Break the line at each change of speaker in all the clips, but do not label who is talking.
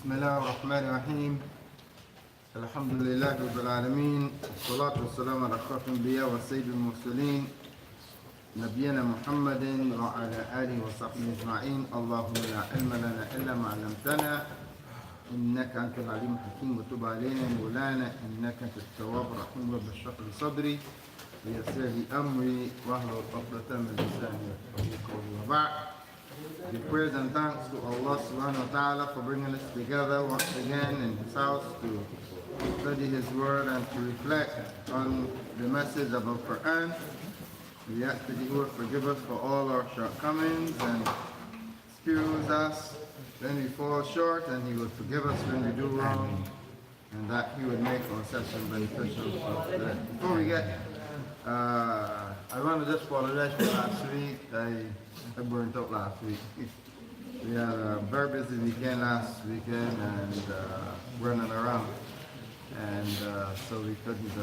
بسم الله الرحمن الرحيم. الحمد لله رب العالمين، والصلاة والسلام على أشرف الأنبياء والسيد المرسلين نبينا محمد وعلى آله وصحبه أجمعين. اللهم لا علم لنا إلا ما علمتنا إنك أنت العليم الحكيم، وتب علينا مولانا إنك أنت التواب الرحيم. رب اشرح لي صدري ويسر لي أمري واحلل عقدة من لساني يفقهوا قولي. وبعد. Give praise and thanks to Allah subhanahu wa ta'ala for bringing us together once again in His house to study His word and to reflect on the message of the Quran. We ask that He would forgive us for all our shortcomings and excuse us when we fall short, and He would forgive us when we do wrong, and that He would make our session beneficial for us today. Before we get, I want to just apologize for last week. I burnt out last week. We had a very busy weekend last weekend and running around, and so we couldn't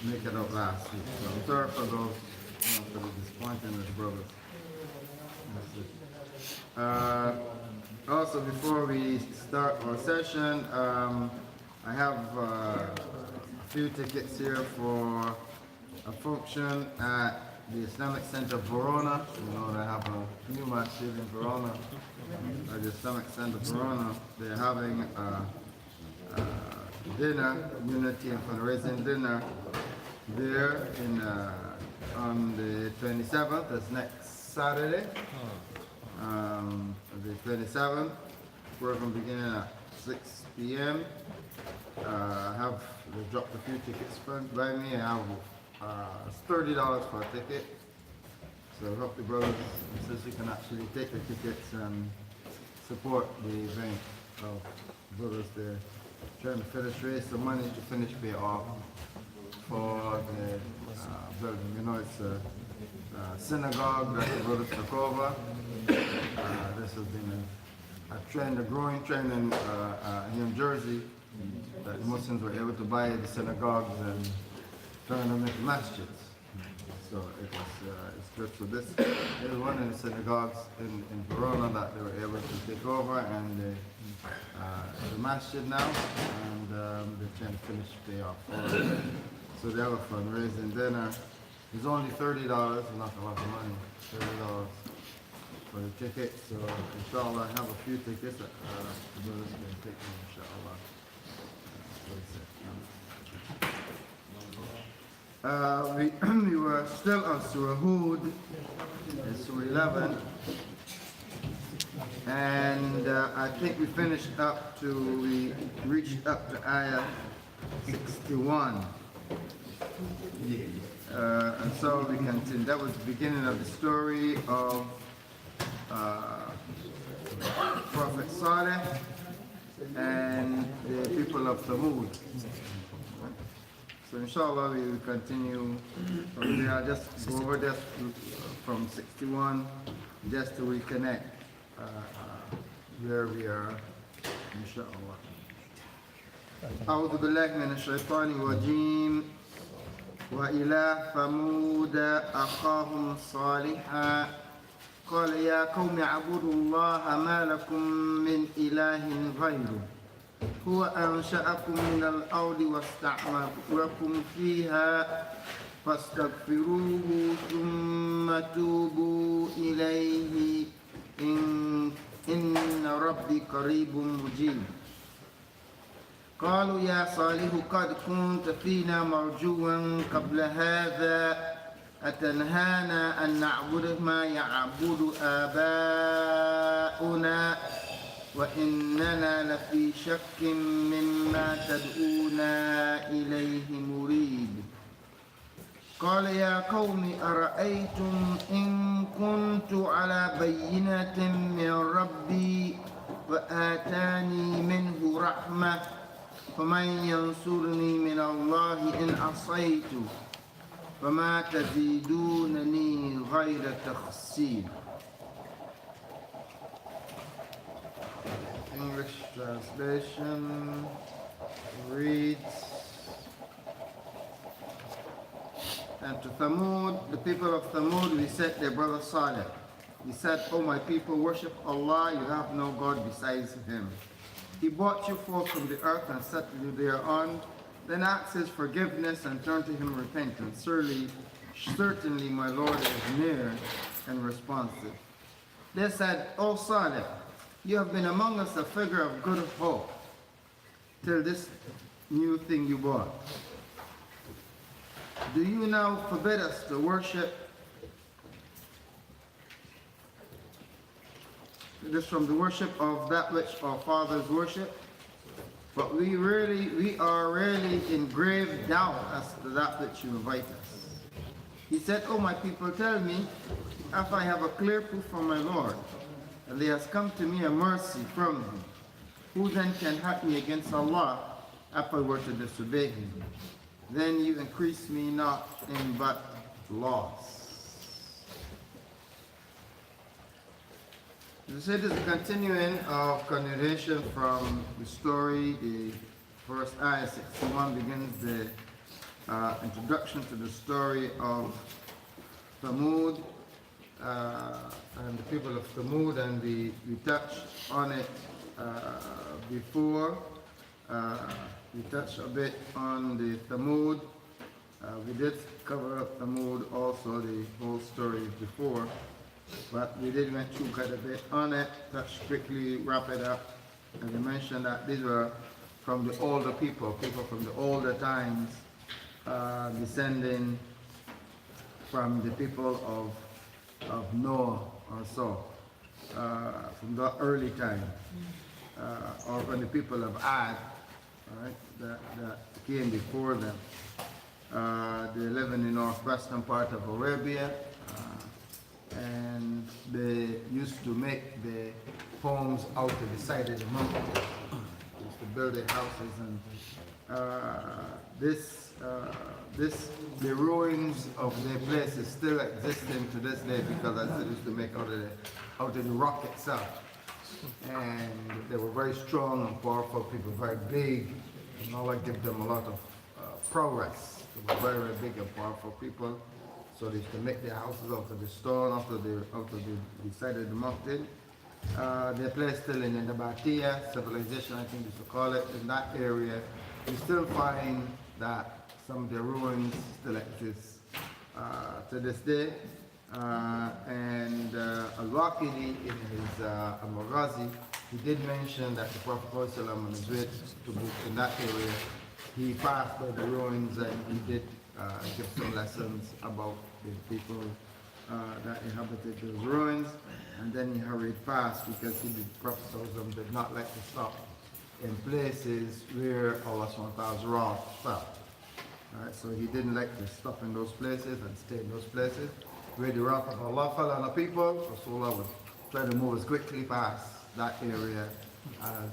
make it out last week. So I'm sorry for those, for the disappointing as brothers. Also, before we start our session, I have a few tickets here for a function at the Islamic Center Verona. You know, they have a new masjid in Verona, at the Islamic Center Verona. They're having a dinner, community and fundraising dinner there on the 27th. That's next Saturday. The 27th. We're going to begin at 6 p.m. They dropped a few tickets by me. I have it's $30 for a ticket, so I hope the brothers and sisters can actually take the tickets and support the event of brothers there trying to raise some money to finish pay off for the building. You know, it's a synagogue that the brothers took over. This has been a growing trend here in Jersey, that Muslims were able to buy the synagogues and trying to make masjids. So it's good. So this is one of the synagogues in Verona that they were able to take over, and the masjid now, and they're trying to finish pay off. So they have a fundraising dinner. It's only $30, not a lot of money. $30 for the ticket. So inshallah, I have a few tickets that the brothers can take them, inshallah. We were still on Surah Hud, Surah 11, and I think we reached up to Ayah 61. And so we continue. That was the beginning of the story of Prophet Saleh and the people of Thamud. So inshallah we will continue from there. I'll just go over this from 61 just to reconnect where we are, inshallah. أعوذ بالله من الشيطان الرجيم. وإلى ثمود أخاهم صالحا قال يا قوم اعبدوا الله ما لكم من إله غيره هو أنشأكم من الأرض واستعمركم فيها فاستغفروه ثم توبوا إليه إن ربي قريب مجيب. قالوا يا صالح قد كنت فينا مرجوا قبل هذا أتنهانا أن نعبد ما يعبد آباؤنا وإننا لفي شك مما تدعونا إليه مريب. قال يا قوم أرأيتم إن كنت على بينة من ربي وآتاني منه رحمة فمن ينصرني من الله إن عصيت فما تزيدونني غير تخسير. English translation reads, and to Thamud, the people of Thamud, we said their brother Saleh. He said, "O my people, worship Allah, you have no God besides Him. He brought you forth from the earth and settled you thereon. Then ask his forgiveness and turn to him repentance. Certainly my Lord is near and responsive. They said, O Saleh, you have been among us a figure of good hope till this new thing you brought. Do you now forbid us to worship? This from the worship of that which our fathers worship? But we are really in grave doubt as to that which you invite us. He said, O my people, tell me, if I have a clear proof from my Lord, and there has come to me a mercy from him, who then can hurt me against Allah if I were to disobey him? Then you increase me not in but loss. This is a continuing of continuation from the story. The first ayah 61 begins the introduction to the story of Thamud and the people of Thamud, and we touched on it before. We touched a bit on the Thamud. We did cover up Thamud also, the whole story before. But we did went through quite a bit on it. Let's quickly wrap it up. And we mentioned that these were from the older people from the older times, descending from the people of Noah or so, from the early time, or from the people of Ad, right, that came before them. They live in the northwestern part of Arabia. And they used to make the homes out of the side of the mountain. They used to build their houses, and the ruins of their place is still existing to this day, because they used to make out of the rock itself. And they were very strong and powerful people, very big, and Allah gave them a lot of progress. They were very, very big and powerful people. So they used to make their houses out of the stone, out of the side of the mountain. Their place still in the Nabatea civilization, I think they used to call it, in that area. You still find that some of the ruins still exist to this day. And Al-Waqidi in his Al-Maghazi, he did mention that the Prophet ﷺ on his way to in that area, he passed by the ruins and he did give some lessons about the people that inhabited those ruins, and then he hurried past because the Prophet ﷺ did not like to stop in places where Allah SW's wrath fell. Right, so he didn't like to stop in those places and stay in those places where the wrath of Allah fell on the people. Rasulullah would try to move as quickly past that area as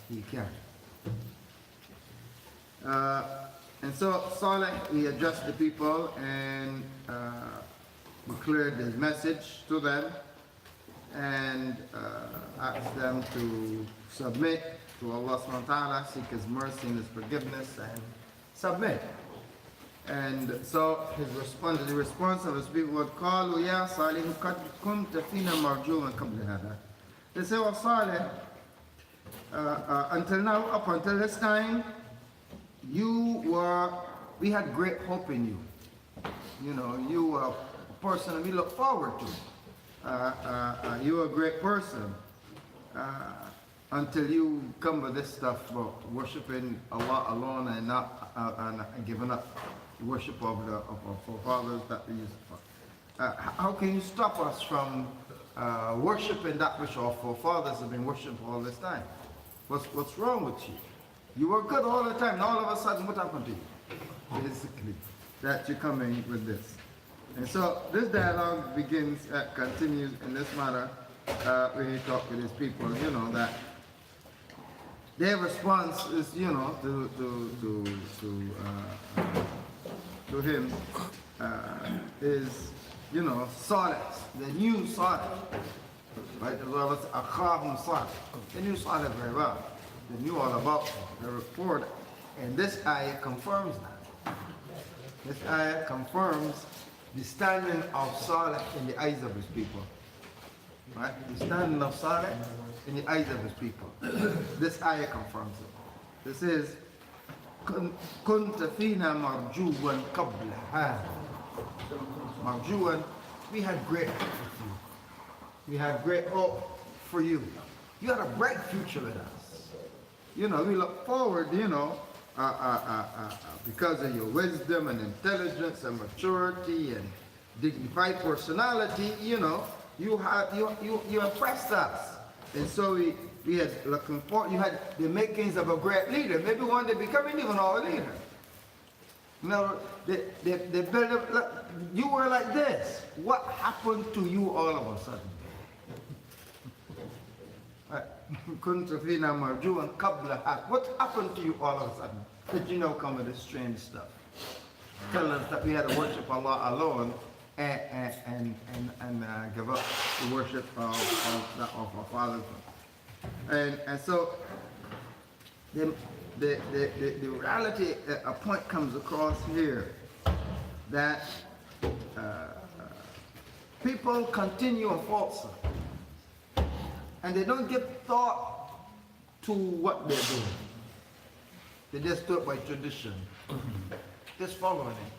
he can. And so Saleh, he addressed the people and declared his message to them and asked them to submit to Allah subhanahu wa ta'ala, seek his mercy and his forgiveness, and submit. And so the response of his people was, قالوا يا صالح قد كنت فينا مرجوا من قبل هذا. They say, well, Saleh, until now, up until this time, we had great hope in you. You know, you were a person we look forward to. You were a great person until you come with this stuff about worshiping Allah alone and not and giving up the worship of our forefathers that we used to. How can you stop us from worshiping that which our forefathers have been worshiping all this time? What's wrong with you? You were good all the time, and all of a sudden, what happened to you? Basically, that you're coming with this. And so this dialogue continues in this manner when he talks with his people, you know, that their response is, you know, to him is, you know, Saleh, the new Saleh. Right? As well as Akhahum Saleh. They knew Saleh very well. They knew all about the report. And this ayah confirms that. This ayah confirms the standing of Saleh in the eyes of his people. Right? The standing of Saleh in the eyes of his people. This ayah confirms it. This is كنت فينا مرجوا قبل هذا. Marjuan, we had great hope for you. We had great hope for you. You had a bright future with us. You know, we look forward, you know, because of your wisdom and intelligence and maturity and dignified personality, you know, you impressed us. And so we had looking forward, you had the makings of a great leader, maybe one day becoming even our leader. You know, they built up, you were like this. What happened to you all of a sudden? What happened to you all of a sudden? That you know come with this strange stuff. Tell us that we had to worship Allah alone and give up the worship of our fathers. And so the reality, a point comes across here that people continue on falsehood and they don't give thought to what they're doing. They just do it by tradition, just following it,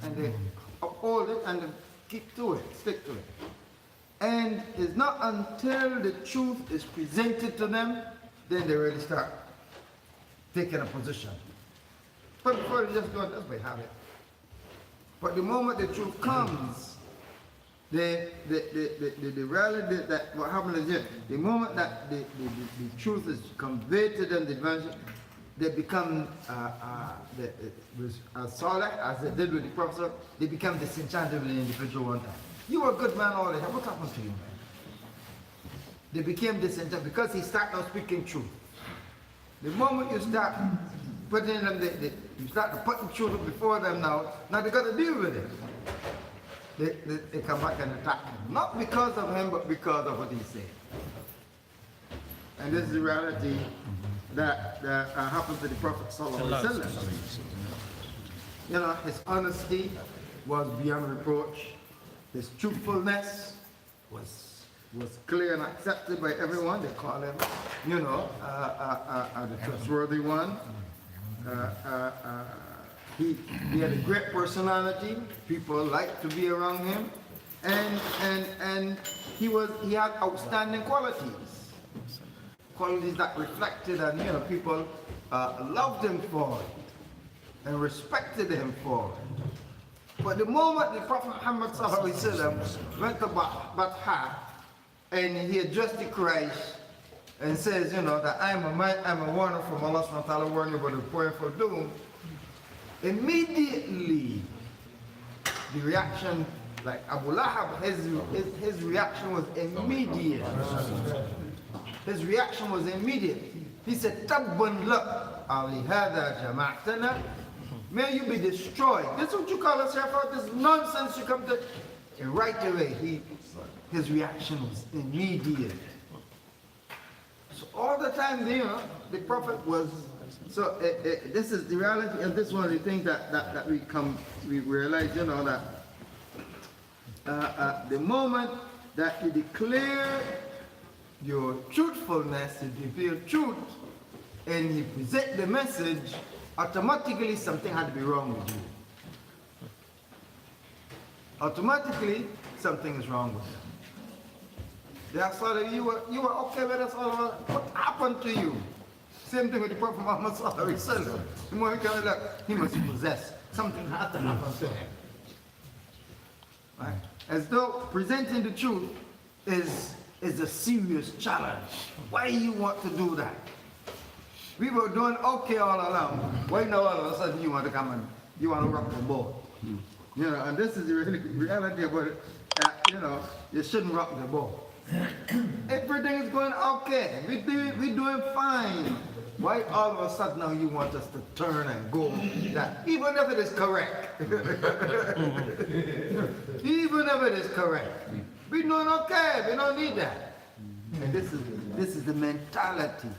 and they uphold it and they keep to it, stick to it. And it's not until the truth is presented to them, then they really start taking a position. But before they just go this way, habit. But the moment the truth comes, the reality that what happens is this: the moment that the truth is conveyed to them, they become solid, as they did with the Prophet. They become disenchanted with the individual one time. You were a good man all the time. What happened to you, man? They became disenchanted because he started now speaking truth. The moment you start putting them, you start putting truth before them now they got to deal with it. They come back and attack him. Not because of him, but because of what he said. And this is the reality that happened to the Prophet ﷺ. You know, his honesty was beyond reproach. His truthfulness was clear and accepted by everyone. They call him, you know, the trustworthy one. He had a great personality. People liked to be around him, and he had outstanding qualities that reflected, and you know, people loved him for it and respected him for it. But the moment the Prophet Muhammad went to Batha and he addressed the Quraysh and says, you know, that I'm a warner from Allah subhanahu wa ta'ala, warning about the powerful doom, immediately the reaction, like Abu Lahab, his reaction was immediate. His reaction was immediate. He said, Tabban lak ali hada jama'tana. May you be destroyed. This is what you call us here for, this nonsense you come to. And right away, his reaction was immediate. So all the time, you know, the Prophet was, so this is the reality, and this is one of the things that we realize, you know, that the moment that you declare your truthfulness, you reveal truth, and you present the message, automatically something had to be wrong with you. Automatically something is wrong with you. They asked, you were okay with us all of us. What happened to you? Same thing with the Prophet Muhammad sallallahu alaihi wasallam. The more he comes, he must be possessed. Something had to happen to him. Right? As though presenting the truth is a serious challenge. Why you want to do that? We were doing okay all along. Why now all of a sudden you want to come and you want to rock the boat? You know, and this is the reality about it. You know, you shouldn't rock the boat. Everything is going okay. We doing fine. Why all of a sudden now you want us to turn and go that? Even if it is correct. Even if it is correct. We doing okay. We don't need that. And this is the mentality.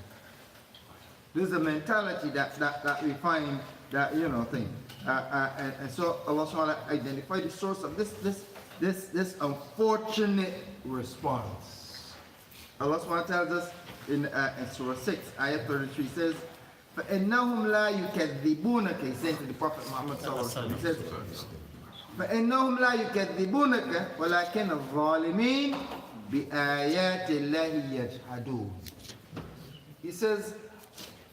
This is a mentality that we find that, you know, thing. And so Allah subhanahu wa ta'ala identified the source of this unfortunate response. Allah SWT tells us in Surah 6, Ayah 33 says, فَإِنَّهُمْ لَا يُكَذِّبُونَكَ, He said to the Prophet Muhammad sallallahu alaihi wasallam, He says, فَإِنَّهُمْ لَا يُكَذِّبُونَكَ وَلَكِنَّ الظَّالِمِينَ بِآيَاتِ اللَّهِ يَجْحَدُونَ. He says,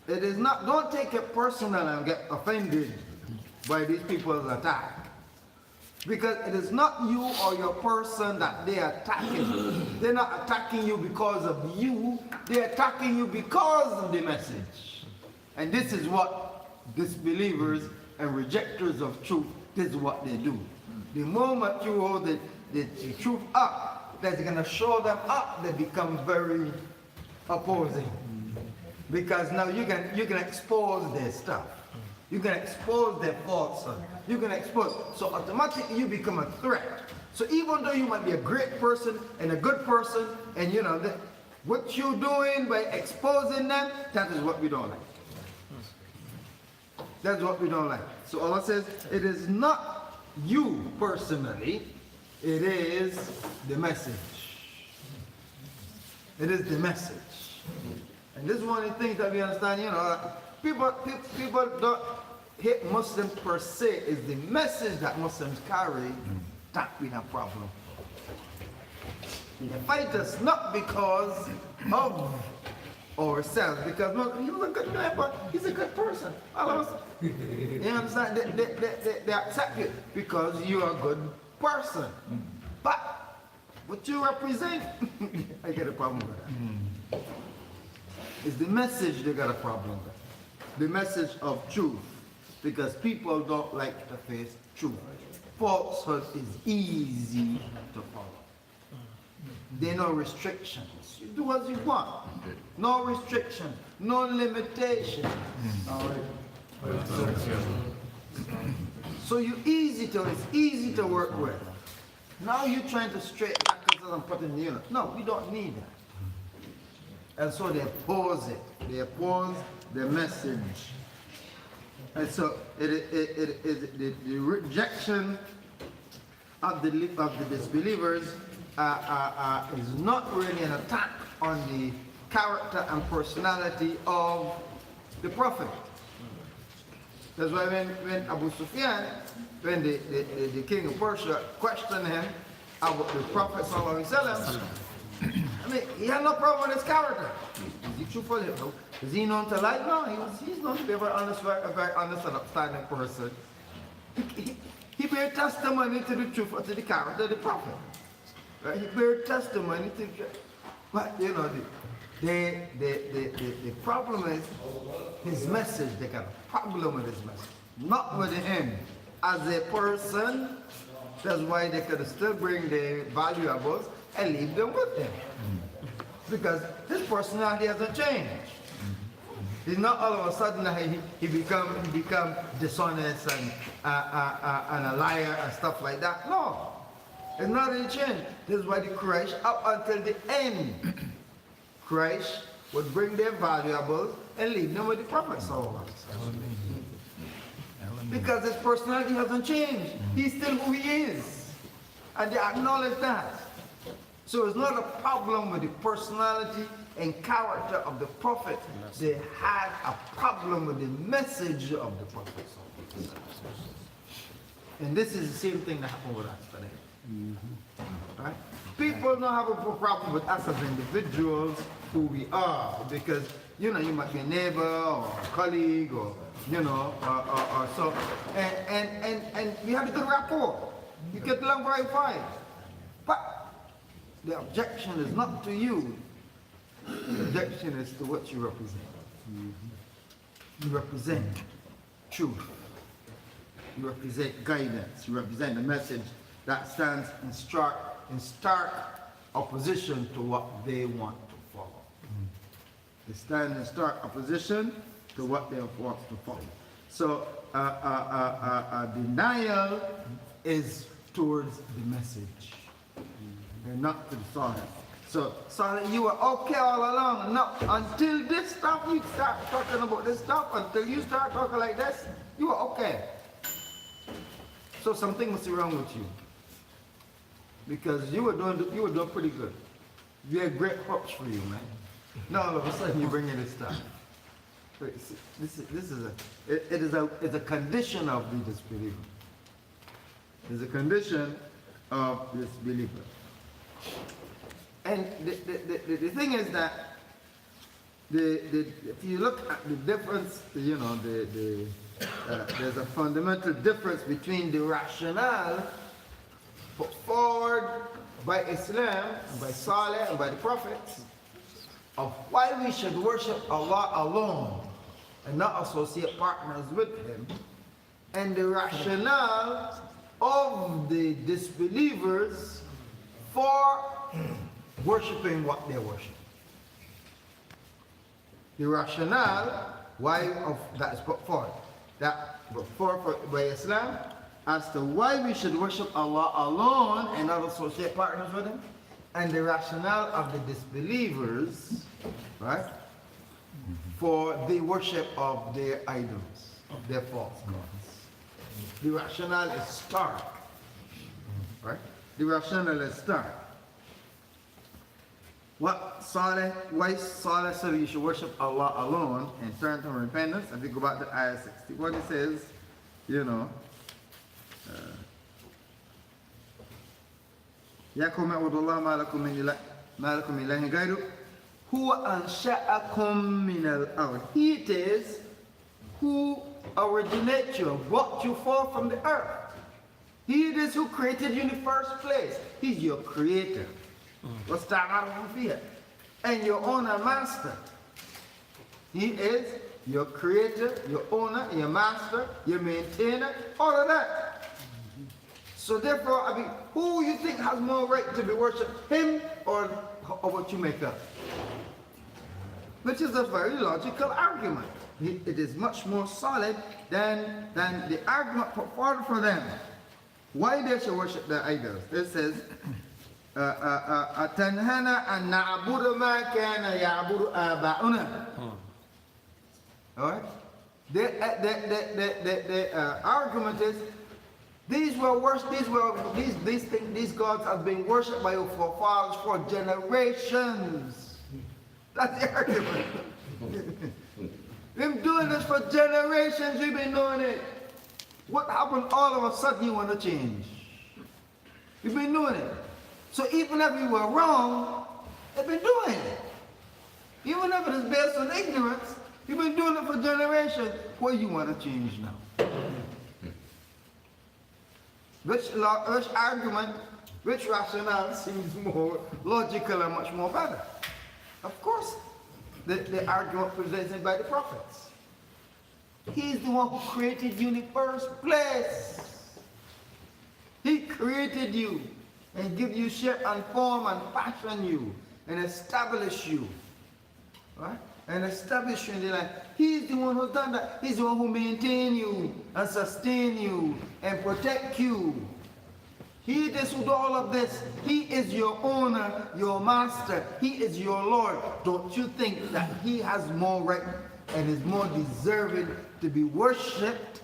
it is not, don't take it personal and get offended by these people's attack. Because it is not you or your person that they are attacking. They're not attacking you because of you. They're attacking you because of the message. And this is what disbelievers and rejectors of truth, this is what they do. The moment you hold the truth up, that's going to show them up, they become very opposing. Because now you can expose their stuff. You can expose their falsehood. You can expose. So automatically you become a threat. So even though you might be a great person and a good person, and you know that what you're doing by exposing them, that is what we don't like. That's what we don't like. So Allah says, it is not you personally, it is the message. It is the message. And this is one of the things that we understand, you know, people don't hate Muslims per se, is the message that Muslims carry, that we have problem. They fight us not because of ourselves, because no, he was a good guy, but he's a good person. All of us, you understand? They accept you because you are a good person. But what you represent, I get a problem with that. It's the message they got a problem with. The message of truth. Because people don't like to face truth. Falsehood is easy to follow. There are no restrictions. You do as you want. No restriction, no limitation. All right. So it's easy to work with. Now you're trying to straighten back and put in the unit. No, we don't need that. And so they oppose it. They oppose the message. And so the rejection of the disbelievers is not really an attack on the character and personality of the Prophet. That's why when Abu Sufyan, when the king of Persia questioned him about the Prophet sallallahu alaihi wasallam, I mean, he had no problem with his character. Is he truthful? Is he known to lie? No, he's known to be a very honest and upstanding person. He bear testimony to the truth or to the character of the Prophet. Right? He bear testimony to the truth. But, you know, the problem is his message. They got a problem with his message. Not with him as a person. That's why they could still bring the valuables and leave them with them. Because his personality hasn't changed. He's not all of a sudden he become dishonest and a liar and stuff like that. No. It's not really changed. This is why the Quraysh, up until the end, Quraysh would bring their valuables and leave them with the Prophet. Because his personality hasn't changed. He's still who he is. And they acknowledge that. So it's not a problem with the personality and character of the Prophet. They had a problem with the message of the Prophet. And this is the same thing that happened with us today. Right? People don't have a problem with us as individuals, who we are, because you know you might be a neighbor or a colleague or you know or so, and we have a good rapport. You get along very fine, but the objection is not to you. The objection is to what you represent. You represent truth. You represent guidance. You represent the message that stands in stark opposition to what they want to follow. They stand in stark opposition to what they want to follow. So denial is towards the message and not to the Salih. So Salih, you were okay all along. No, until this stuff, you start talking about this stuff, until you start talking like this, you were okay. So something must be wrong with you. Because you were doing pretty good. We have great hopes for you, man. Now all of a sudden you bring in this stuff. Wait, see, it's a condition of the disbeliever. It's a condition of disbeliever. And the thing is that if you look at the difference, you know, there's a fundamental difference between the rationale put forward by Islam, by Saleh, and by the prophets of why we should worship Allah alone and not associate partners with Him, and the rationale of the disbelievers for worshiping what they worship. The rationale why of that is put forward, that put forward by Islam as to why we should worship Allah alone and not associate partners with Him, and the rationale of the disbelievers, right, for the worship of their idols, of their false gods. The rationale is stark, right? The rationale is stark. Why Saleh said you should worship Allah alone and turn to repentance? If you go back to ayah 60, what it says, you know, يا قوم اعبدوا الله ما لكم من إله غيره هو أنشأكم من الأرض. He it is who originates you, brought you forth from the earth. He it is who created you in the first place. He's your creator. And your owner, master. He is your creator, your owner, your master, your maintainer, all of that. So therefore, I mean, who you think has more right to be worshipped, him or what you make up? Which is a very logical argument. It is much more solid than the argument put forward for them. Why they should worship their idols? It says, أتنهنا أن نعبد ما كان يعبد آباؤنا. All right? The argument is these gods have been worshipped by your forefathers for generations. That's the argument. We've been doing this for generations. We've been doing it. What happened all of a sudden you want to change? We've been doing it. So even if we were wrong, they've been doing it. Even if it is based on ignorance, you've been doing it for generations. What do you want to change now? Which argument, which rationale seems more logical and much more better? Of course, the argument presented by the prophets. He's the one who created you in the first place. He created you and give you shape and form and fashion you and establish you, right? And establish you in the life. He's the one who's done that. He's the one who maintain you and sustain you and protect you. He is who do all of this. He is your owner, your master. He is your Lord. Don't you think that He has more right and is more deserving to be worshipped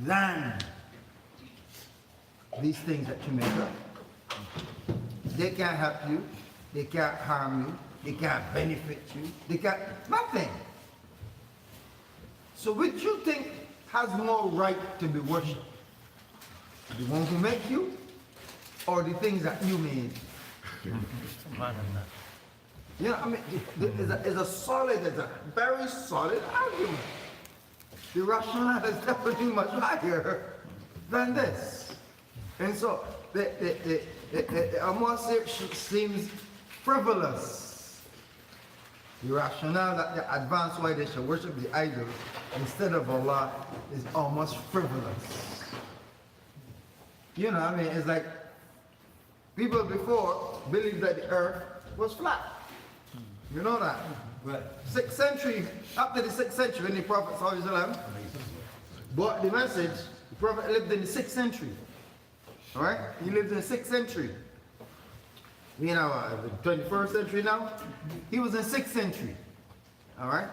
than these things that you make up? They can't help you. They can't harm you. They can't benefit you. They can't, nothing. So which you think has more right to be worshipped? The one who made you or the things that you made? You know, I mean, it's a very solid argument. The rationale is definitely much higher than this. And so, almost seems frivolous. The rationale that they advance why they should worship the idols instead of Allah is almost frivolous. You know, I mean, it's like people before believed that the earth was flat. You know that? Right. 6th century, after the 6th century, when the Prophet ﷺ brought the message, the Prophet lived in the 6th century. Alright? He lived in the 6th century. We know the 21st century now. He was in 6th century. Alright?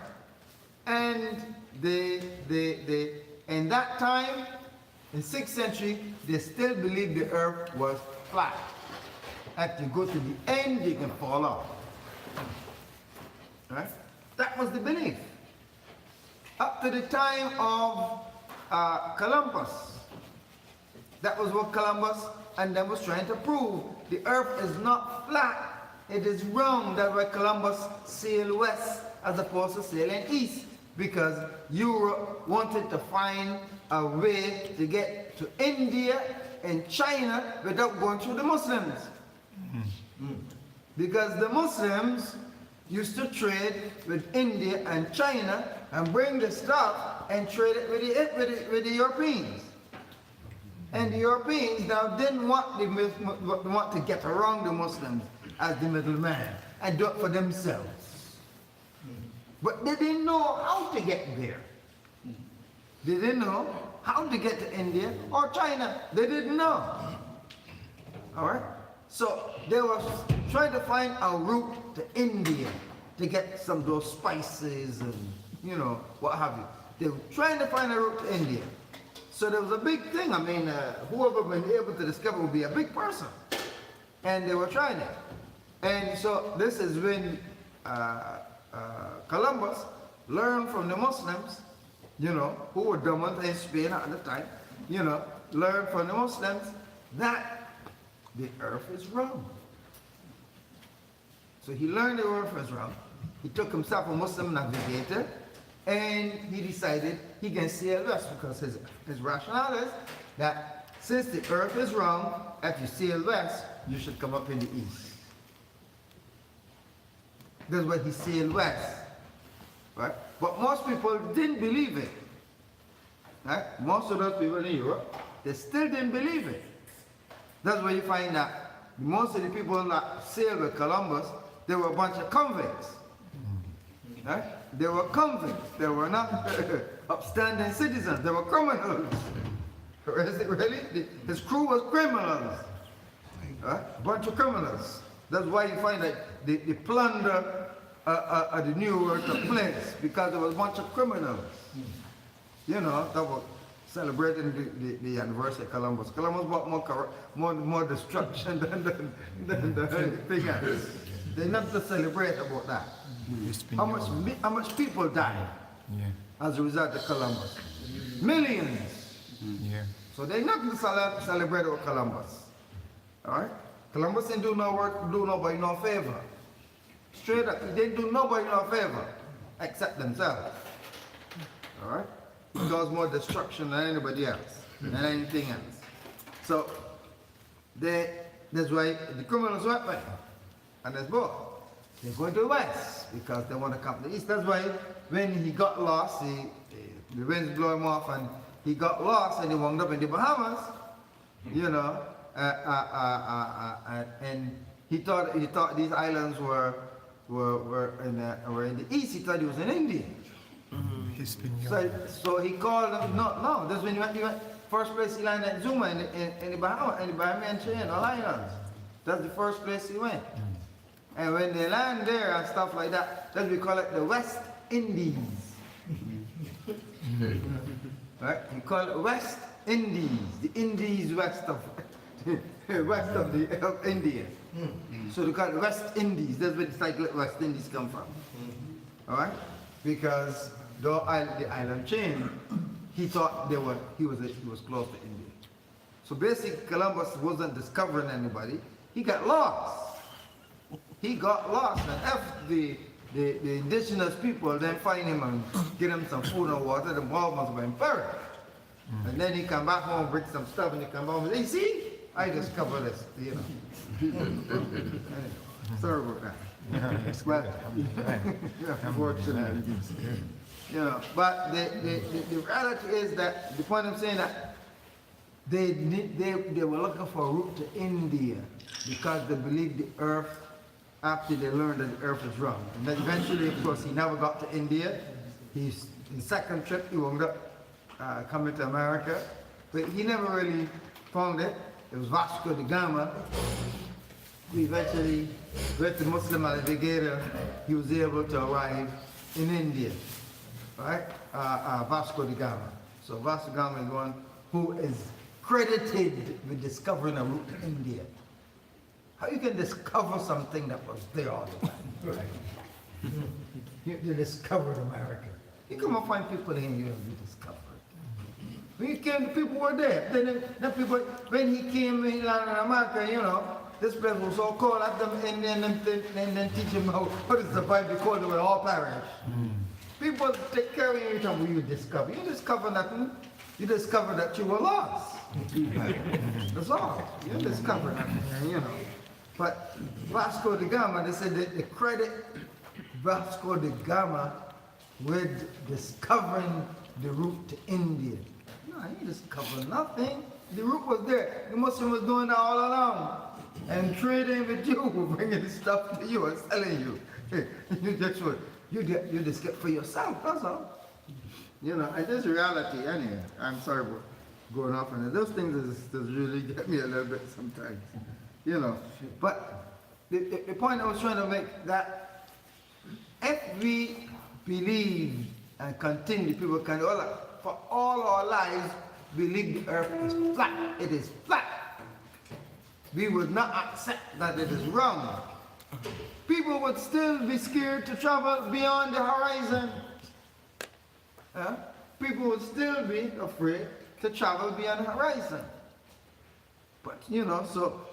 And in that time, in 6th century, they still believed the earth was flat. If you go to the end, you can fall off. Right? That was the belief. Up to the time of Columbus. That was what Columbus and them was trying to prove. The earth is not flat, it is round. That's why Columbus sailed west as opposed to sailing east, because Europe wanted to find a way to get to India and China without going through the Muslims. Because the Muslims used to trade with India and China and bring the stuff and trade it with the Europeans. And the Europeans now didn't want to get around the Muslims as the middleman and do it for themselves. But they didn't know how to get there. They didn't know how to get to India or China. They didn't know. All right? So they were trying to find a route to India to get some of those spices and, you know, what have you. They were trying to find a route to India. So there was a big thing. I mean, whoever been able to discover would be a big person. And they were trying it. And so this is when Columbus learned from the Muslims, you know, who were dominant in Spain at the time, you know, learned from the Muslims that the earth is round. So he learned the earth is round. He took himself a Muslim navigator, and he decided he can sail west, because his rationale is that since the earth is round, if you sail west, you should come up in the east. That's why he sailed west, right? But most people didn't believe it, right? Most of those people in Europe, they still didn't believe it. That's why you find that most of the people that sailed with Columbus, they were a bunch of convicts, right? They were convicts. They were not upstanding citizens. They were criminals. Really? His crew was criminals. Right? A bunch of criminals. That's why you find that the plunder of the New World took place, because there was a bunch of criminals, you know, that were celebrating the anniversary of Columbus. Columbus brought more destruction than anything else. They not to celebrate about that. How much people died as a result of Columbus? Millions. So they not to celebrate about Columbus. All right? Columbus didn't do nobody no favor. Straight up, he didn't do nobody no favor except themselves. All right? He caused more destruction than anybody else, than anything else. So that's why the criminals went with him. And there's both. They're going to the west because they want to come to the east. That's why when he got lost, the winds blew him off, and he got lost and he wound up in the Bahamas, you know, and he thought these islands were in the east. He thought he was in India. So he called them. No. That's when he went. First place he landed at Zuma in the Bahamas, in the Bahamian chain, all islands. That's the first place he went. And when they land there and stuff like that, then we call it the West Indies. Right? We call it West Indies. The Indies west of India. So they call it West Indies. That's where the title West Indies come from. All right? Because the island chain, he thought he was close to India. So basically, Columbus wasn't discovering anybody. He got lost. He got lost, and if the indigenous people then find him and give him some food and water, the ball must have been perished. And then he come back home, bring some stuff, and he come home and say, see, I discovered this, you know. Anyway, sorry about that. But, unfortunately, you know, but the reality is that, the point I'm saying that they were looking for a route to India because they believed the earth, after they learned that the earth was round. And then eventually, of course, he never got to India. His second trip, he wound up coming to America, but he never really found it. It was Vasco da Gama. He eventually, with the Muslim navigator, he was able to arrive in India, right? Vasco da Gama. So Vasco da Gama is one who is credited with discovering a route to India.
How you can discover something that was there all the time? Right. You discovered America. You come and find people in here you discovered. When he came, the people were there. Then people, when he came in America, you know, this place was so cold at them, and then teach him how to survive because they were all perish. People take care of you every time you discover. You discover nothing. You discover that you were lost. That's all. You discover nothing, you know. But Vasco da Gama, they said that the credit Vasco da Gama with discovering the route to India. No, he discovered nothing. The route was there. The Muslim was doing that all along. And trading with you, bringing stuff to you and selling you. Hey, you just get for yourself, that's all. You know, and this reality anyway. I'm sorry for going off on it. Those things does really get me a little bit sometimes. You know. But the point I was trying to make that if we believe and continue, people can for all our lives believe the earth is flat. It is flat. We would not accept that it is wrong. People would still be scared to travel beyond the horizon. People would still be afraid to travel beyond the horizon. But you know,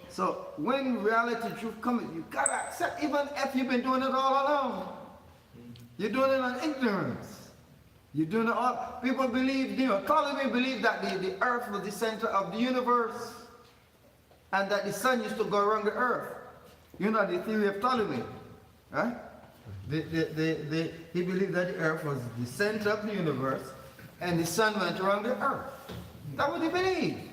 so when reality truth comes, you gotta accept, even if you've been doing it all along. You're doing it on ignorance. You're doing it all. People believe, you know, Ptolemy believed that the earth was the center of the universe and that the sun used to go around the earth. You know the theory of Ptolemy, right? He believed that the earth was the center of the universe and the sun went around the earth. That's what he believed.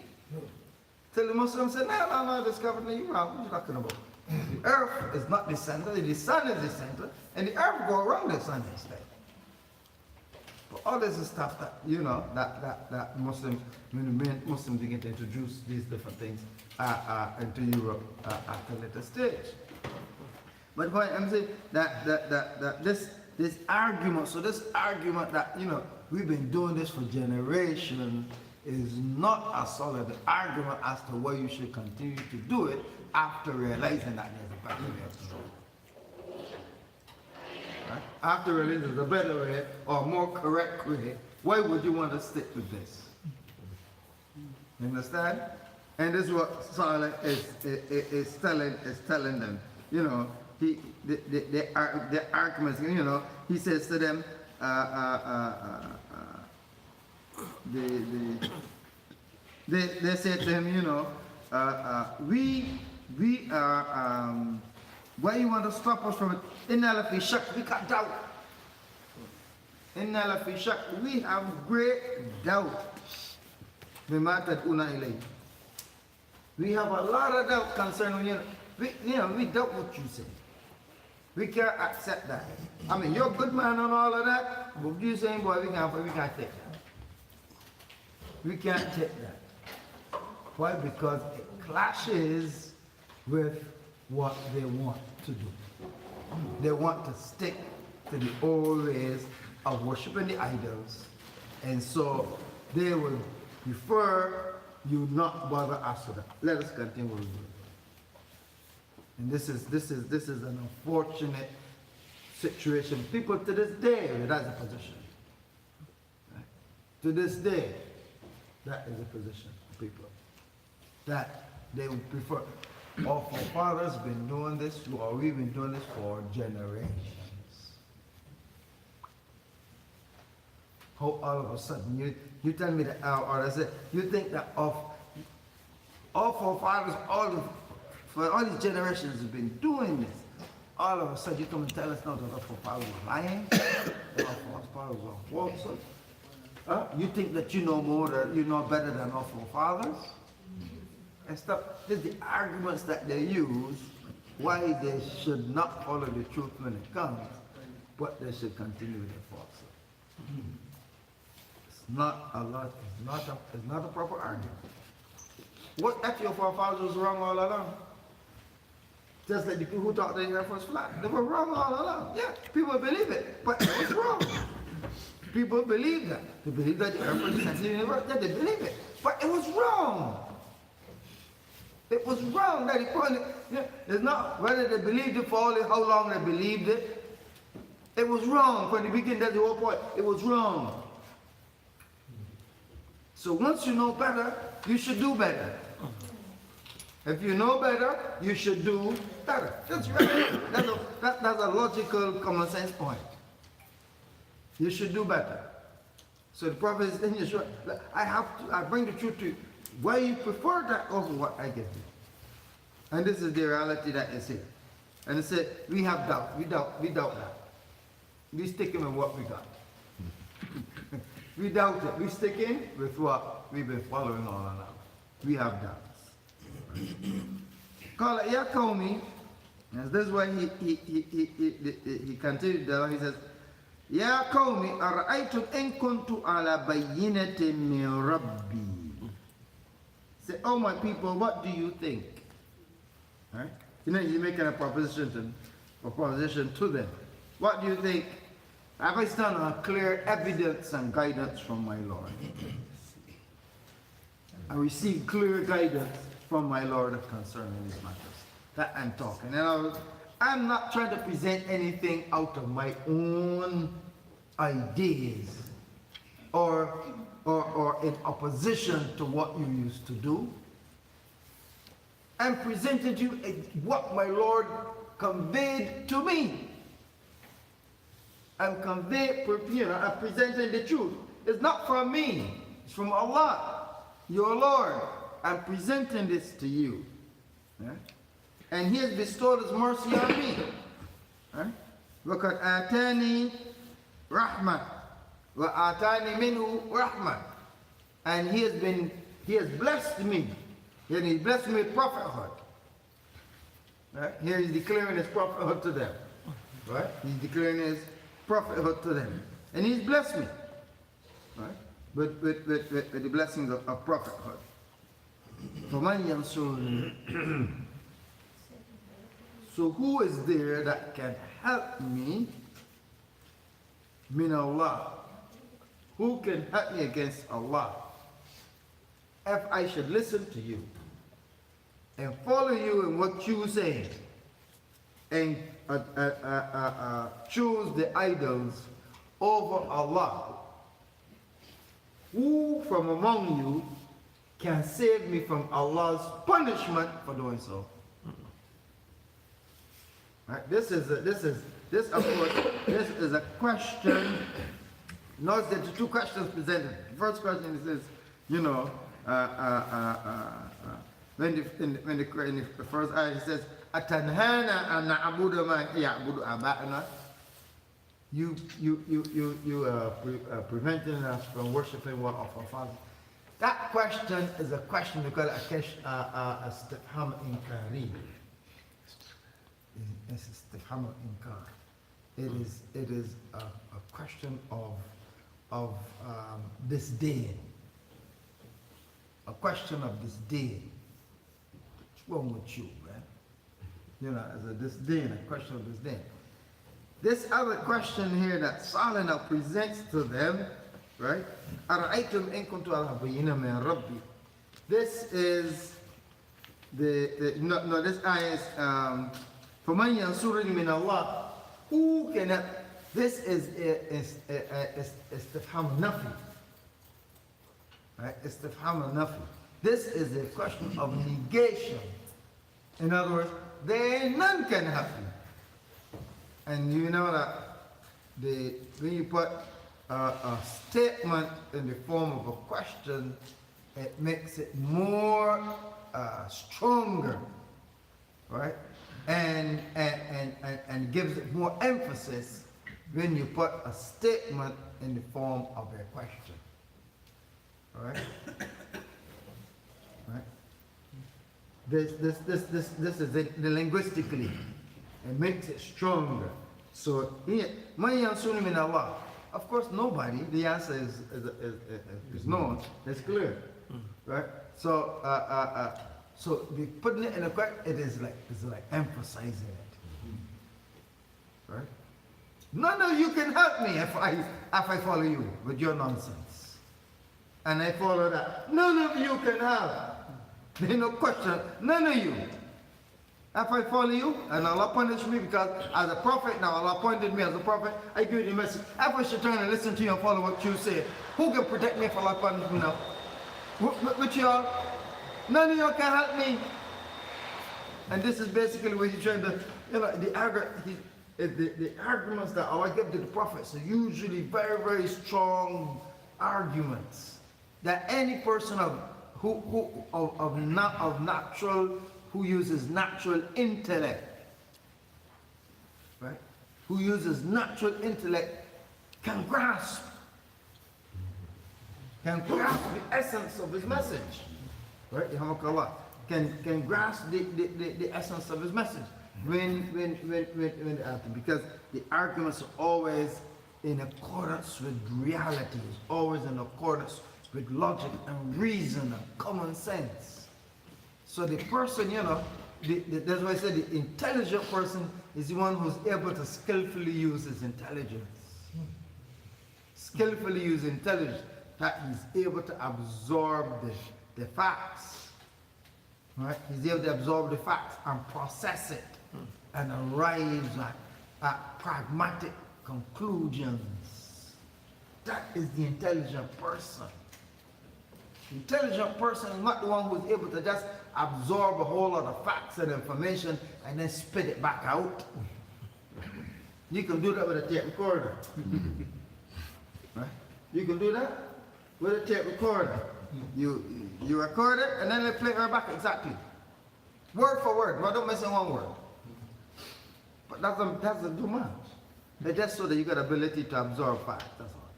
Till the Muslims said, no, discovered that you're wrong. What are you talking about? The earth is not the center, the sun is the center, and the earth go around the sun instead. But all this is stuff that, you know, that Muslims, when the Muslims begin to introduce these different things into Europe at a later stage. But what I'm saying that this argument, so this argument that, you know, we've been doing this for generations is not a solid argument as to why you should continue to do it after realizing that there's a better way to do it. Right? After realizing there's a better way or more correct way, why would you want to stick with this? You understand? And this is what Saleh is telling them. You know, the arguments, you know, he says to them, they say to him, you know, we are, why you want to stop us from it? Inna la fi shak, we got doubt. Inna la fi shak, we have great doubt. We have a lot of doubt concerning you. We doubt what you say. We can't accept that. I mean, you're a good man and all of that, but you saying, boy, we can't take that. We can't take that. Why? Because it clashes with what they want to do. They want to stick to the old ways of worshiping the idols, and so they will prefer you not bother us with that. Let us continue with it. And this is an unfortunate situation. People to this day, that's a position. Right? To this day, that is a position of people. That they would prefer. Our forefathers have been doing this, or we've been doing this for generations. How all of a sudden, you tell me that, or I said, you think that our forefathers, for all these generations have been doing this. All of a sudden you come and tell us now that our forefathers were lying, that our forefathers were false. You think that you know more, you know better than our forefathers? And stuff. These are the arguments that they use why they should not follow the truth when it comes, but they should continue with their falsehood. It's not a proper argument. What if your forefathers was wrong all along? Just like the people who thought the earth was flat. They were wrong all along. Yeah, people believe it, but it was wrong. People believe that. They believe that the earth was the center of the universe. Yeah, they believe it, but it was wrong. It was wrong that he pointed. It's not whether they believed it for only how long they believed it. It was wrong from the beginning. That's the whole point. It was wrong. So once you know better, you should do better. If you know better, you should do better. That's right. That's a logical, common sense point. You should do better. So the Prophet is in Yeshua. I bring the truth to you. Why you prefer that over what I give you? And this is the reality that is here. And it said, we have doubt. We doubt that. We sticking with what we got. We doubt it. We sticking with what we've been following all along. We have doubts. Call it Ya Qawmi. And this is why he continued there. He says, Ya Qawmi ara'aytum in kuntu ala bayyinatin min Rabbi. Say, oh my people, what do you think? Right? You know, you're making a proposition to them. What do you think? Have I stand on clear evidence and guidance from my Lord? I receive clear guidance from my Lord concerning these matters. That I'm talking. And I'm not trying to present anything out of my own ideas or in opposition to what you used to do. I'm presenting to you what my Lord conveyed to me. I'm presenting the truth. It's not from me. It's from Allah, your Lord. I'm presenting this to you. Yeah? And He has bestowed His mercy on me. وَقَدْ آتَانِي رَحْمَةً وَآتَانِي مِنْهُ رَحْمَةً. And He has blessed me. And He blessed me with prophethood. Right? Here He's declaring His prophethood to them. Right? He's declaring His prophethood to them. And He's blessed me. Right? With the blessings of prophethood. فَمَنْ يَنْصُرُنِي. So who is there that can help me? Min Allah. Who can help me against Allah? If I should listen to you and follow you in what you say and choose the idols over Allah, who from among you can save me from Allah's punishment for doing so? Right? This is a question. Notice that the two questions presented. The first question is, you know, when the first ayah it says, "Atanhana an na'budu ma ya'budu aba'ana." You preventing us from worshiping what of our fathers. That question is a question because a istifham inkari. It's istifham inkar. It is a question of disdain. A question of disdain. What's wrong with you, man? You know, as a disdain, a question of disdain. This other question here that Salih presents to them, right? أَرَأَيْتُمْ إِن كُنْتُ عَلَىٰ بَيِّنَةٍ مِّن رَبِّي. This is this ayah is فَمَنْ يَنْصُرُنِي مِنَ اللَّهِ. Who can? This is istifham nafi. Right? Istifham nafi. This is a question of negation. In other words, none can help you. And you know that when you put a statement in the form of a question, it makes it more stronger, right? And gives it more emphasis when you put a statement in the form of a question. All right? Right? This is it linguistically. It makes it stronger. So here, man yansuni min Allah. Of course, nobody. The answer is known. It's clear, right? So so the putting it in a question, it's like emphasizing it, right? None of you can help me if I follow you with your nonsense, and I follow that. None of you can help. There ain't no question. None of you. If I follow you, and Allah punish me because as a prophet, now Allah appointed me as a prophet, I give you the message. If I should turn and listen to you and follow what you say, who can protect me if Allah punish me now? Which y'all? None of y'all can help me. And this is basically what he's trying to, the arguments that Allah gives to the prophets are usually very, very strong arguments that any person who uses natural intellect, right? Who uses natural intellect can grasp the essence of his message, right? Can grasp the essence of his message because the arguments are always in accordance with reality, is always in accordance with logic and reason and common sense. So the person, that's why I said the intelligent person is the one who's able to skillfully use his intelligence. Skillfully use intelligence, that he's able to absorb the facts. Right? He's able to absorb the facts and process it and arrive at pragmatic conclusions. That is the intelligent person. The intelligent person is not the one who's able to just absorb a whole lot of facts and information and then spit it back out. You can do that with a tape recorder. Right? You can do that with a tape recorder. You record it and then they play it right back exactly. Word for word, but don't miss in one word. But that's a too much. It's just so that you got ability to absorb facts, that's all.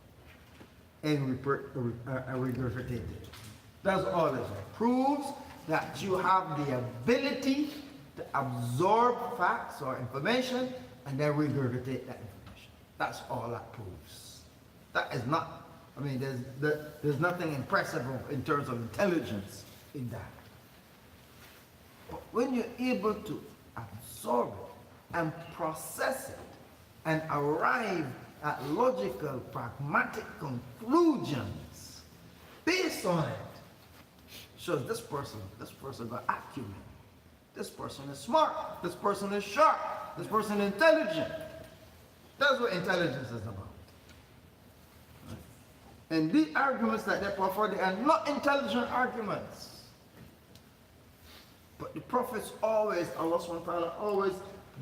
And regurgitate it. That's all it is. It proves that you have the ability to absorb facts or information and then regurgitate that information. That's all that proves. That is not, there's nothing impressive in terms of intelligence in that. But when you're able to absorb it and process it and arrive at logical, pragmatic conclusions based on it, shows this person got acumen. This person is smart. This person is sharp. This person is intelligent. That's what intelligence is about. And the arguments that they prefer, they are not intelligent arguments. But the prophets always, Allah subhanahu wa ta'ala always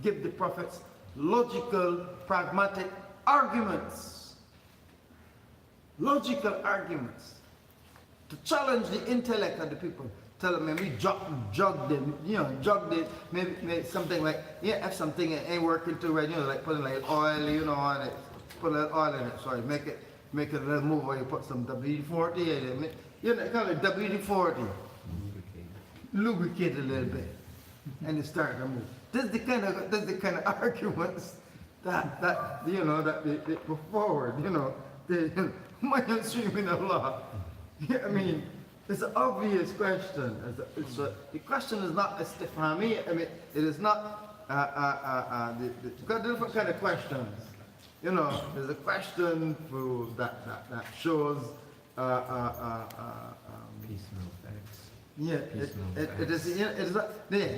give the prophets logical, pragmatic arguments. Logical arguments. To challenge the intellect of the people. Tell them, maybe jug them, maybe something like, if something ain't working too right, like putting like oil, on it, put a little oil in it, sorry, make it a little move, or you put some WD-40 in it, kind of WD-40. Lubricate a little bit, and it start to move. This is the kind of arguments that they put forward, the mainstream Allah. It's an obvious question. The question is not istifhami. It is not. Got different kind of questions. There's a question that shows. It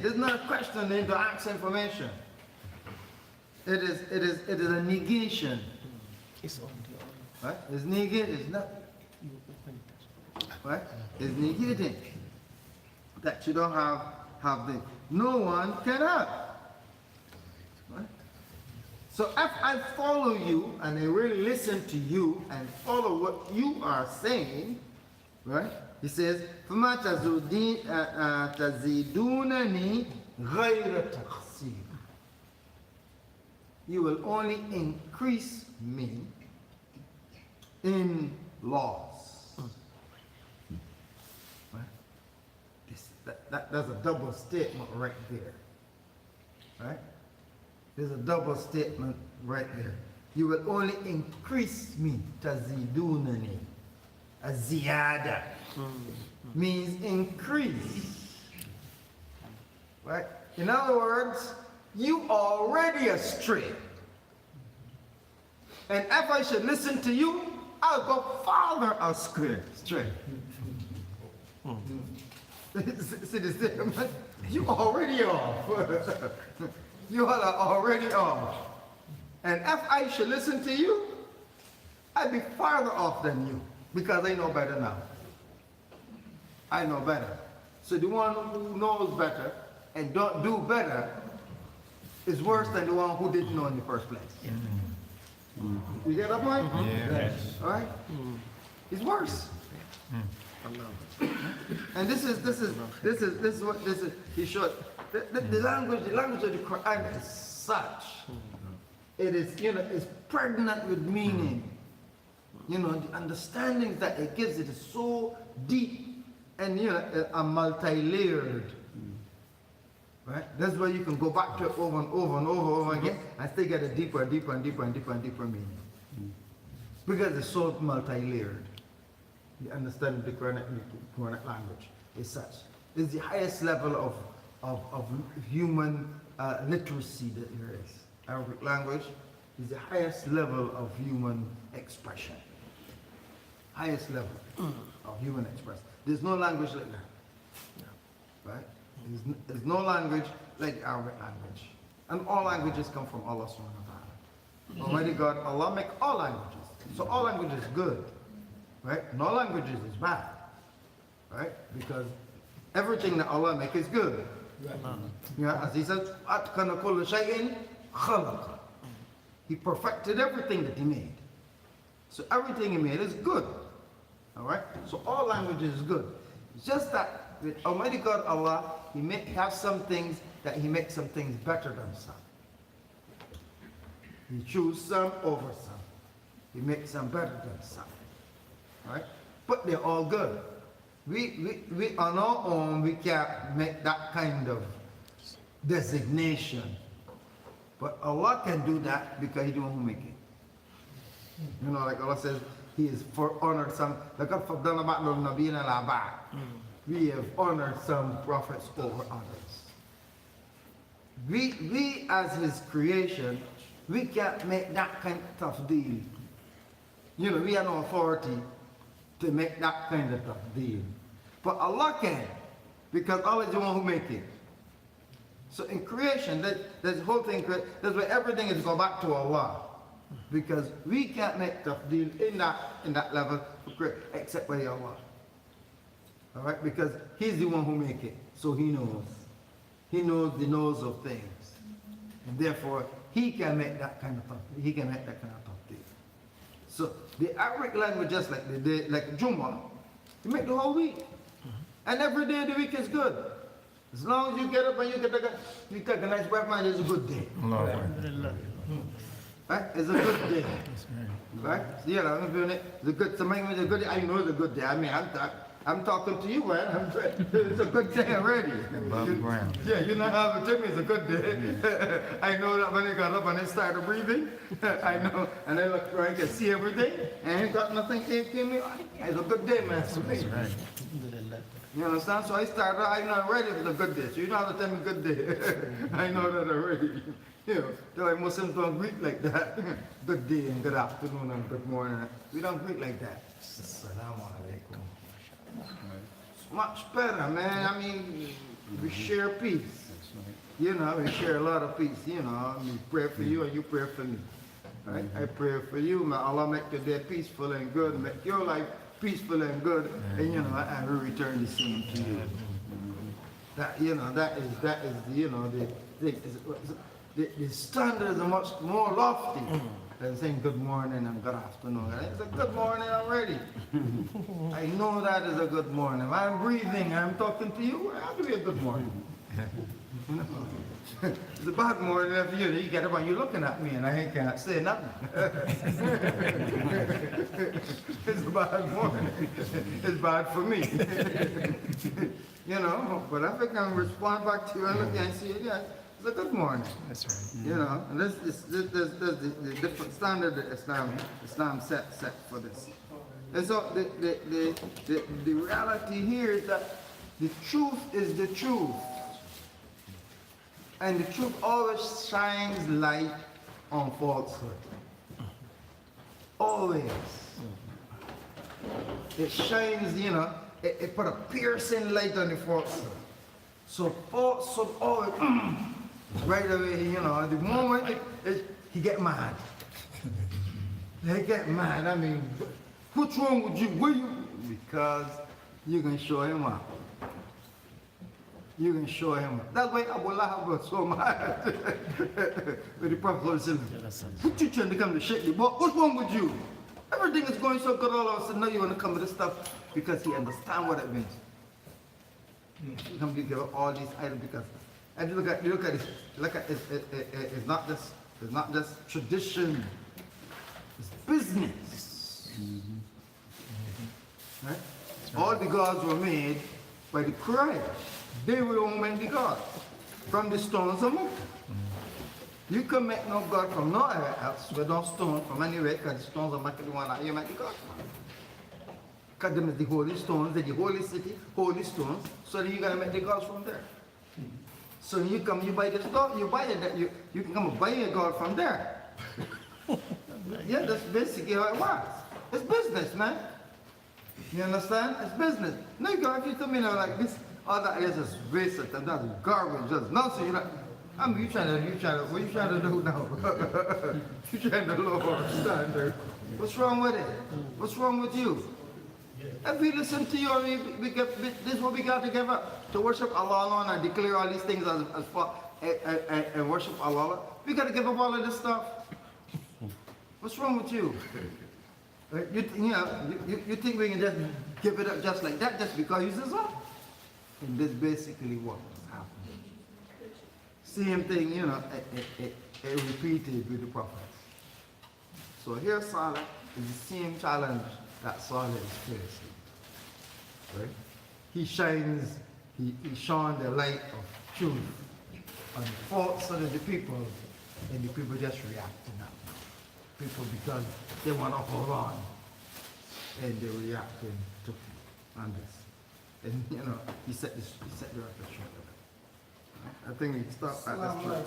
is not a question to ask information. It is a negation. Right? It's negated. It's not. Right? Is negating that you don't have the no one can have. Right? So if I follow you and I really listen to you and follow what you are saying, right? He says, فَمَا تَزِيدُونَنِي غَيْرَ تَقْصِيرٍ. You will only increase me in laws. That's a double statement right there. Right? There's a double statement right there. You will only increase me. Tazidunani. A ziyada means increase. Right? In other words, you already astray. And if I should listen to you, I'll go farther astray. See this thing? You already off. You all are already off. And if I should listen to you, I'd be farther off than you because I know better now. I know better. So the one who knows better and don't do better is worse than the one who didn't know in the first place. You get that point?
Yes.
All right? It's worse. And this is what he showed. The language of the Quran is such. It is, it's pregnant with meaning. The understanding that it gives it is so deep and a multi-layered. Right? That's why you can go back to it over and over and over again and still get a deeper meaning. Because it's so multi-layered. The understanding of the Quranic language is such. It's the highest level of human literacy that there is. Arabic language is the highest level of human expression. Highest level of human expression. There's no language like that. Right? There's no language like the Arabic language. And all languages come from Allah subhanahu wa ta'ala. Almighty God, Allah make all languages. So all language is good. Right? No languages is bad. Right? Because everything that Allah make is good. As he says, أَتْقَنَ كُلَّ شَيْءٍ خَلَقَ. He perfected everything that he made. So everything he made is good. Alright? So all languages is good. It's just that with Almighty God Allah, He have some things that He makes some things better than some. He chooses some over some. He makes some better than some. Right? But they're all good. We on our own, we can't make that kind of designation. But Allah can do that because He's the one who make it. Like Allah says, He is for honored some. We have honored some prophets over others. We as His creation, we can't make that kind of tough deal. We have no authority to make that kind of tough deal. But Allah can, because Allah is the one who makes it. So in creation, that the whole thing, that's why everything is go back to Allah. Because we can't make tough deal in that level except by Allah. Alright? Because He's the one who make it. So He knows. He knows the nose of things. And therefore He can make that kind of tough deal. So the Arabic language, just like the day, like Jumu'ah, you make the whole week. And every day of the week is good. As long as you get up and you take a nice breath, man, it's a good day. Right? It's a good day. Right? It's a good, sometimes it's a good day. I know it's a good day. I mean, I'm talking to you, man. It's a good day already. You know how to tell me it's a good day. I know that when I got up and I started breathing, I know, and I look right, I can see everything, and I ain't got nothing came me. It's a good day, man, for me. You understand? So I started, I know already it's a good day. So you know how to tell me good day. I know that already. So like Muslims don't greet like that. Good day and good afternoon and good morning. We don't greet like that. Assalamu alaikum. Much better, man. I mean, we share peace. We share a lot of peace. We pray for you and you pray for me. Right? I pray for you. May Allah make your day peaceful and good. Make your life peaceful and good. And I will return the same to you. That is the standards are much more lofty than saying good morning and good afternoon. It's a good morning already. I know that is a good morning. I'm breathing, I'm talking to you, it has to be a good morning. It's a bad morning if you get up and you're looking at me and I can't say nothing. It's a bad morning. It's bad for me. But if I can respond back to you and look and see it, it's a good morning.
That's right.
And this the different standard that Islam set for this. And so the reality here is that the truth is the truth. And the truth always shines light on falsehood. Always. It shines, it put a piercing light on the false son. So right away, you know, the moment he get mad. They get mad. I mean, what's wrong with you? What you? Because you can show him up. You can show him up. That's why Abu Lahab was so mad with the Prophet. What you trying to come to shake the ball? What's wrong with you? Everything is going so good all of a sudden. Now you want to come with this stuff because he understands what it means. You come to give up all these items because, and you look at it, it's not just tradition. It's business. Right? All the gods were made by the Quraysh. They were all made the gods from the stones of Mecca. You can make no god from nowhere else with no stone from anywhere because the stones of Mecca the one that you make the god from. Because them is the holy stones, they're the holy city, holy stones, so then you're gonna make the gods from there. So when you come, you buy the stone, you buy it, you can come and buy a god from there. Yeah, that's basically how it works. It's business, man. You understand? It's business. No, if you tell me now like this, all that is just racist and that's garbage, just nonsense. You're like, what are you trying to do now? You trying to lower the standard. What's wrong with it? What's wrong with you? If we listen to you, I mean, this is what we got to give up. To worship Allah alone and declare all these things and worship Allah. We got to give up all of this stuff. What's wrong with you? You think we can just give it up just like that just because you said so? And that's basically what was happening. Same thing, you know, it repeated with the prophets. So here Saleh is the same challenge that Saleh is facing. Right? He shone the light of truth on the faults of the people, and the people just react to that. People, because they want to hold on, and they're reacting to on this. And you know, he set the record straight. I think we stop at that point.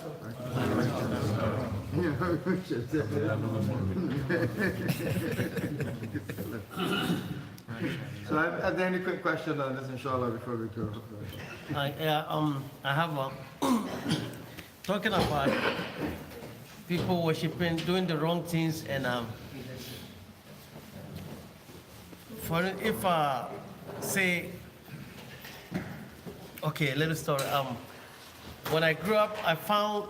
So are there any quick questions on this, inshallah, before we go?
I have a talking about people worshiping, doing the wrong things, and say, okay, little story. When I grew up, I found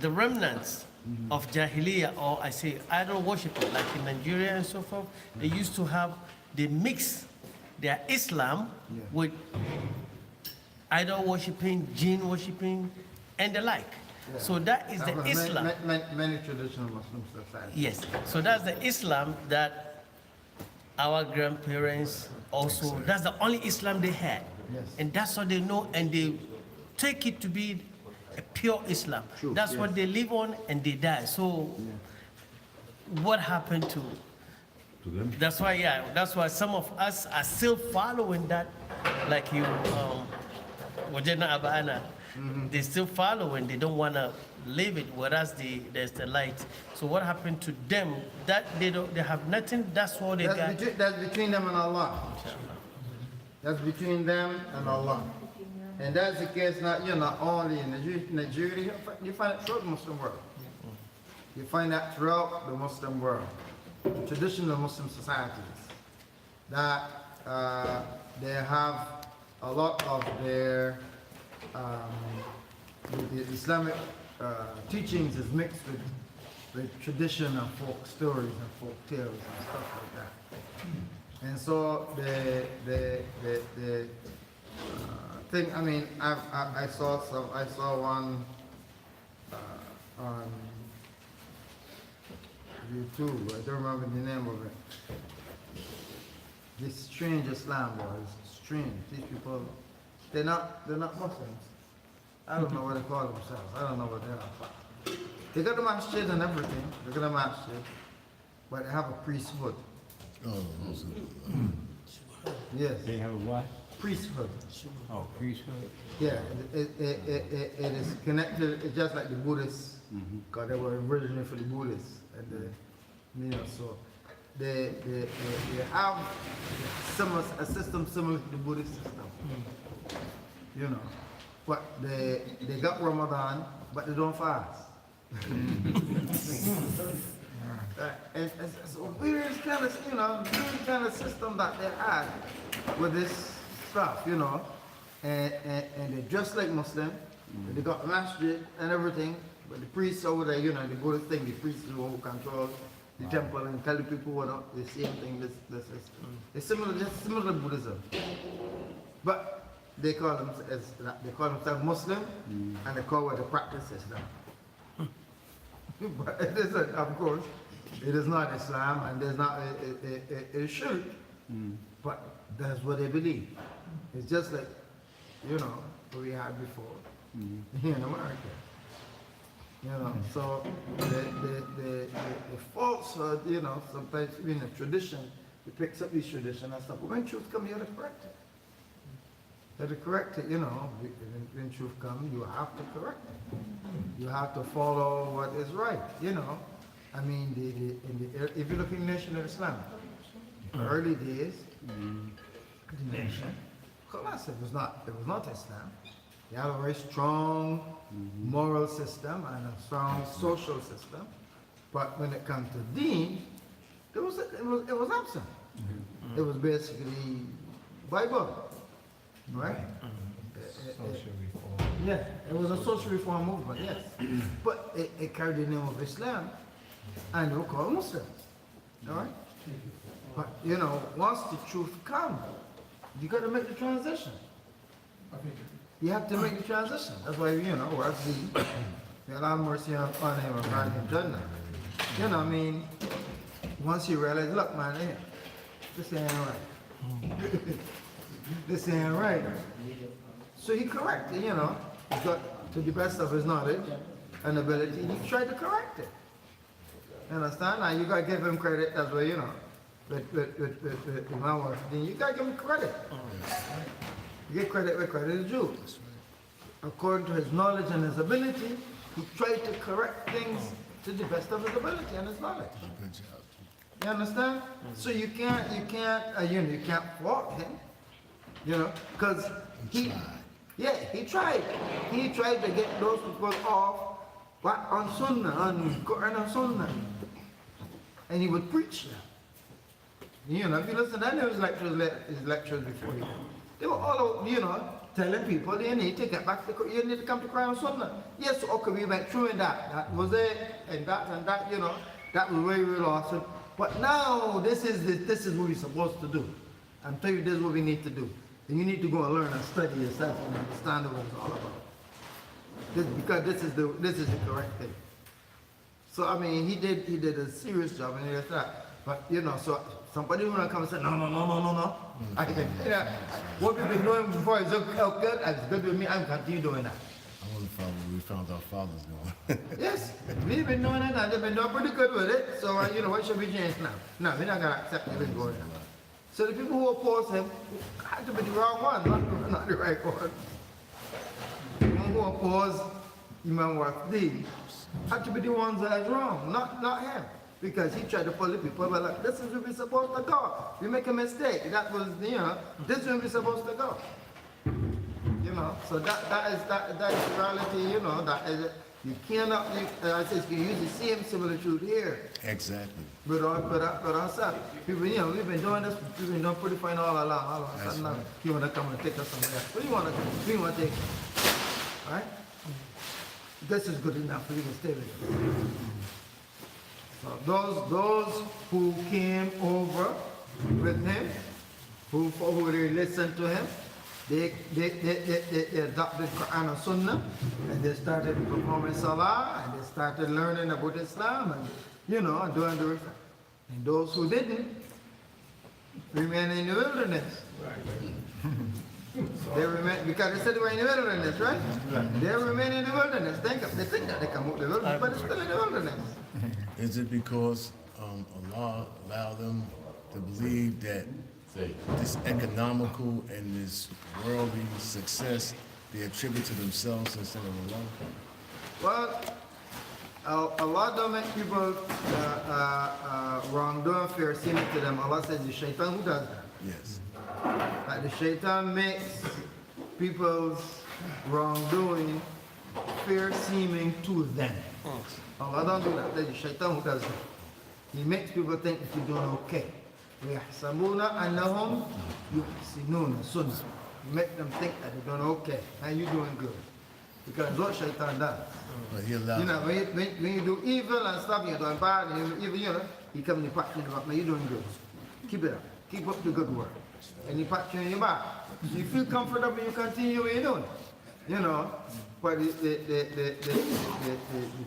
the remnants of Jahiliyyah, or I say idol worshiping, like in Nigeria and so forth. They used to have, they mix their Islam with idol worshiping, jinn worshiping, and the like. Yeah. So that is the Islam.
Many traditional Muslim societies.
Yes. So that's the Islam that our grandparents also, that's the only Islam they had.
Yes.
And that's what they know, and they take it to be a pure Islam.
True.
That's what they live on, and they die. So what happened to them? That's why some of us are still following that, like you, Wajena Abana. They still follow and they don't want to leave it, whereas there's the light. So what happened to them? That they have nothing. That's what they got.
That's between them and Allah. That's between them and Allah. And that's the case not only in Nigeria. You find it throughout the Muslim world. You find that throughout the Muslim world, traditional Muslim societies, that they have a lot of their the Islamic teachings is mixed with tradition and folk stories and folk tales and stuff like that. And so the thing, I mean, I saw one on YouTube. I don't remember the name of it. This strange Islam was strange. These people, they're not Muslims. I don't know what they call themselves. I don't know what they are. They got a masjid and everything. They got a masjid, but they have a priesthood.
Oh,
Yes.
they have a what?
Priesthood.
Oh, priesthood.
Yeah, it is connected. It's just like the Buddhists, because they were originally for the Buddhists, and so they have a system similar to the Buddhist system. You know, but they got Ramadan, but they don't fast. And it's a weird kind of, weird kind of system that they had with this stuff, and they're just like Muslim. They got masjid and everything, but the priests over there, the Buddhist thing, the priests who control the temple and tell the people what up, the same thing, this is. It's just similar to Buddhism. But they call themselves Muslim, and they call what they practice Islam. But it isn't, of course, it is not Islam, and there's not, it is shirk, but that's what they believe. It's just like, what we had before here in America. So the falsehood, sometimes in a tradition, it picks up these traditions and stuff. But when truth comes, you have to correct it. You have to correct it, when truth comes, you have to correct it. You have to follow what is right, I mean, if you look in the nation of Islam, in the early days, the nation, Khalas, it was not Islam. They had a very strong moral system and a strong social system, but when it comes to Deen, it was absent. It was basically Bible, right?
Social reform.
Yeah, it was a social reform movement, yes. But it carried the name of Islam, and they were called Muslims, all right? But, once the truth comes, you got to make the transition. You have to make the transition. That's why, Wazir, may Allah have mercy on him and grant him Jannah. I mean, once you realize, look, man, this ain't right. This ain't right. So he corrected, he got to the best of his knowledge and ability, he tried to correct it. You understand? Now you got to give him credit as well, with Imam Wafdin, you got to give him credit. You get credit where credit is due. According to his knowledge and his ability, he tried to correct things to the best of his ability and his knowledge. You understand? So you can't fault him, because he tried. He tried to get those people off on Sunnah, on Quran and Sunnah, and he would preach them. If you listen to any of his lectures before they were all, telling people they need to get back to, you need to come to Quran and Sunnah. Yes, okay, we went through in that. That was it, and that, that was where we lost it. But now, this is what we're supposed to do. I'm telling you, this is what we need to do. And you need to go and learn and study yourself and understand what it's all about. Because this is the correct thing. So, I mean, he did a serious job and all that. But, so somebody will come and say, no. I can, what we've been doing before is good, it's good with me, I'm continue doing that.
I want to follow what we found our fathers doing.
Yes, we've been doing it and they've been doing pretty good with it. So, what should we change now? No, we're not going to accept it going now. So the people who oppose him had to be the wrong one, not the right one. The people who oppose Imam Wafdi had to be the ones that is wrong, not him. Because he tried to pull the people, but like, this is where we're supposed to go. We make a mistake. That was, this is where we're supposed to go. So that is reality, that is, you cannot, I say you use the same similitude here.
Exactly.
But ourselves, people, we've been doing this, we've been doing pretty fine all along. Now, you want to come and take us somewhere else. What do you want to do? We want to take us. All right? This is good enough for you to stay with us. So those who came over with him, who really listened to him, they adopted Quran and Sunnah, and they started performing Salah, and they started learning about Islam, and and doing the rest. And those who didn't remain in the wilderness. They remain, because they said they were in the wilderness, right? They remain in the wilderness. They think that they come out of the wilderness, but they're still in the wilderness.
Is it because Allah allowed them to believe that this economical and this worldly success they attribute to themselves instead of Allah?
Well, Allah don't make people wrongdoing fair seeming to them. Allah says the shaitan who does that.
Yes.
Like the shaitan makes people's wrongdoing fair seeming to them. Allah don't do that. That's the shaitan who does that. He makes people think that you're doing okay. وَيَحْسَبُونَ أَنَّهُمْ يُحْسِنُونَ سُنَّةً. You make them think that they're doing okay and you're doing good. Because that's what shaitan does.
But he allows.
You know, when you do evil and stuff, you're doing bad, and you're evil, you know, he comes and he pats you on the back, man, you're doing good. Keep it up. Keep up the good work. And he pats you on your back. So you feel comfortable, you continue what you're doing. You know, but the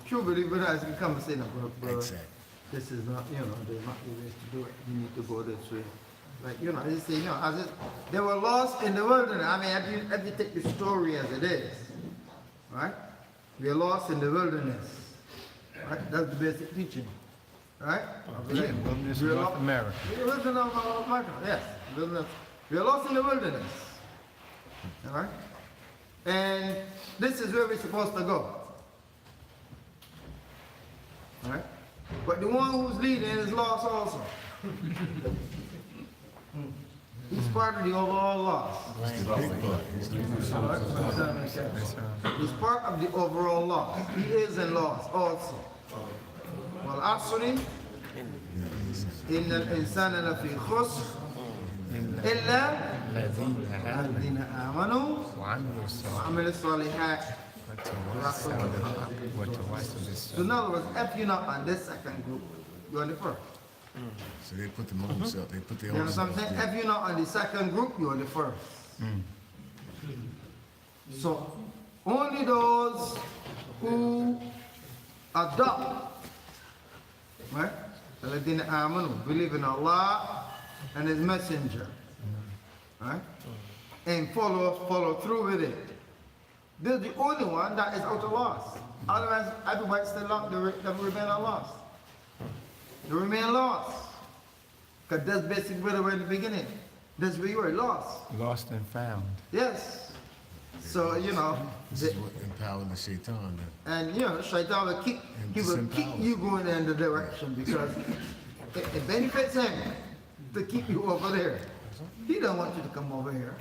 true believer has to come and say, no, bro,
Exactly.
this is not, you know, there's not the way to do it. You need to go this way. Like, you know, I just say, you know, they were lost in the wilderness. I mean, if you take the story as it is, right? We are lost in the wilderness. Right? That's the basic teaching. Right?
Yeah, wilderness
We
of
are
North
lo-
America.
We are wilderness of North America, yes. Wilderness. We are lost in the wilderness. All right? And this is where we're supposed to go. All right? But the one who's leading is lost also. He's part of the overall loss.
It's the big part. It's the
He's part of the overall loss. He is in loss also. Well, actually, إن الإنسان لفي خسر إلا الذين آمنوا
وعملوا الصالحات
وعملوا الصالحات.
وتواصوا
So
بالصبر.
in other words, if you're not on this second group, you're on the first.
So they put them on themselves. They put their
You
own
know what I'm
selves.
saying? If you're not on the second group, you're on the first. So only those who adopt, right? الذين آمنوا, believe in Allah and His Messenger, right? And follow through with it. They're the only one that is out of loss. Otherwise, everybody's still lost. They remain lost. They remain lost. Because that's basically where they were in the beginning. That's where you were, lost.
Lost and found.
Yes. So, you know,
This is what empowered the shaitan.
and you know, Shaitan will keep, he will keep you going in the direction because it benefits him to keep you over there. He don't want you to come over here.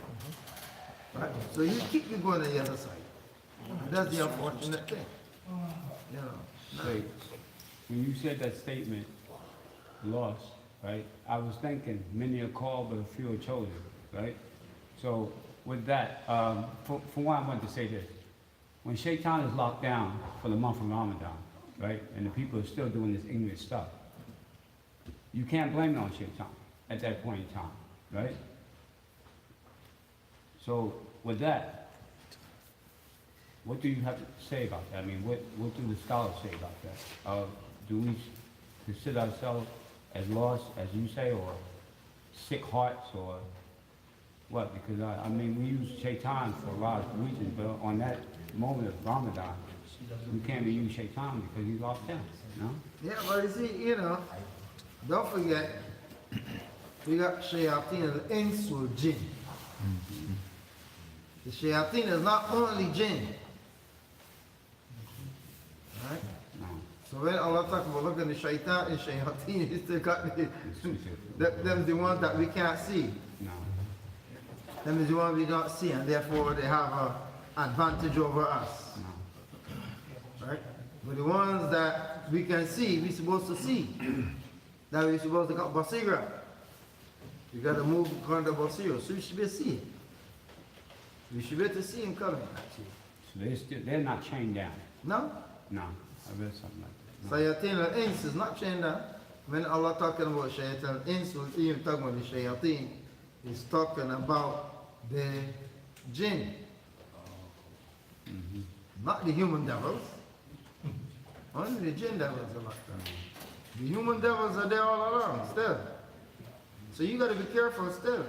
Right? So he keep you going to the other side. And that's the unfortunate thing. You know.
Wait, when you said that statement, lost, right? I was thinking, many are called, but a few are chosen, right? So with that, for one, I wanted to say this. When Shaitan is locked down for the month of Ramadan, right? And the people are still doing this ignorant stuff, you can't blame it on Shaitan at that point in time, right? So with that, what do you have to say about that? I mean, what do the scholars say about that? Do we consider ourselves as lost, as you say, or sick hearts, or what? Because I mean, we use Shaitan for a lot of reasons, but on that moment of Ramadan, we can't be use Shaitan because he's locked down, you know?
Yeah, but you see, you know, don't forget, we got shayateen al-ins wal jinn. The shayateen is not only jinn. Right?
No.
So when Allah talks about looking at the shaitan and shayateen, He still got them the ones that we can't see.
No.
Them is the ones we don't see, and therefore they have an advantage over us.
No.
Right? But the ones that we can see, we're supposed to see. That we're supposed to got basira. You got to move according to basira, so you should be able to see it. You should be able to see him coming at you.
So they're not chained down.
No?
No. I read something like that. No.
Shayateen al-ins is not chained down. When Allah talking about shayateen al-ins, He's even talking about the shayateen, He's talking about the jinn. Not the human devils. Only the jinn devils are locked down. The human devils are there all along still. So you got to be careful still.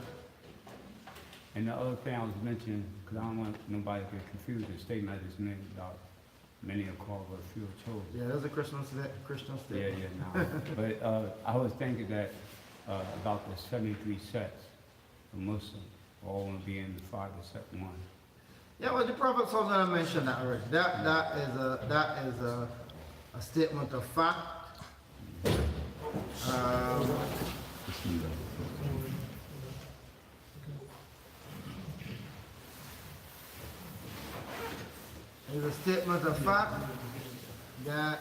And the other thing I was mentioning, because I don't want nobody to get confused, the statement I just made about many are called, but few are chosen.
Yeah, that's a Christian
Yeah,
statement.
yeah, no. But I was thinking that about the 73 sets of Muslims, all want to be in the 5 to 7 one.
Yeah, well, the Prophet mentioned that already. That is
a statement of fact. It's a statement of fact that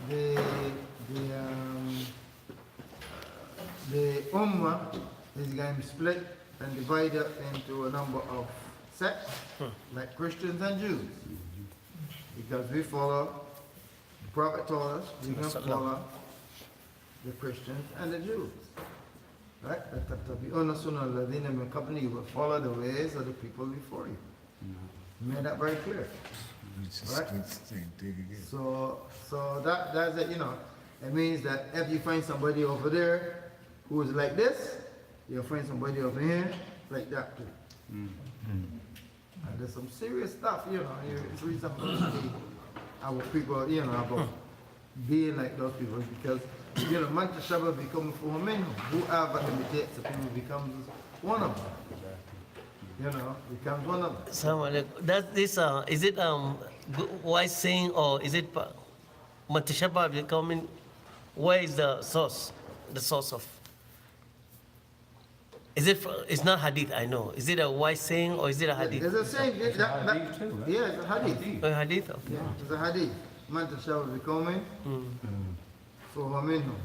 the Ummah is going to be split and divided into a number of sects, like Christians and Jews. Because we follow, the Prophet told us, we can follow the Christians and the Jews. Right? You will follow the ways of the people before you. He made that very clear. Right? So that's it, you know. It means that if you find somebody over there who is like this, you'll find somebody over here like that too. And there's some serious stuff, you know. You read some our people, you know, about being like those people, because, you know, man tashabba become for men. Whoever imitates the people becomes one of them. You know, becomes one of them.
So, that this is it wise saying, or is it Matashabba becoming? Where is the source? The source of? Is it? It's not hadith. I know. Is it a wise saying or is it a hadith?
There's a saying.
Hadith too, right?
Yeah, it's a hadith.
A hadith. Okay.
Yeah, it's a hadith. Man tashabba becoming for minhum.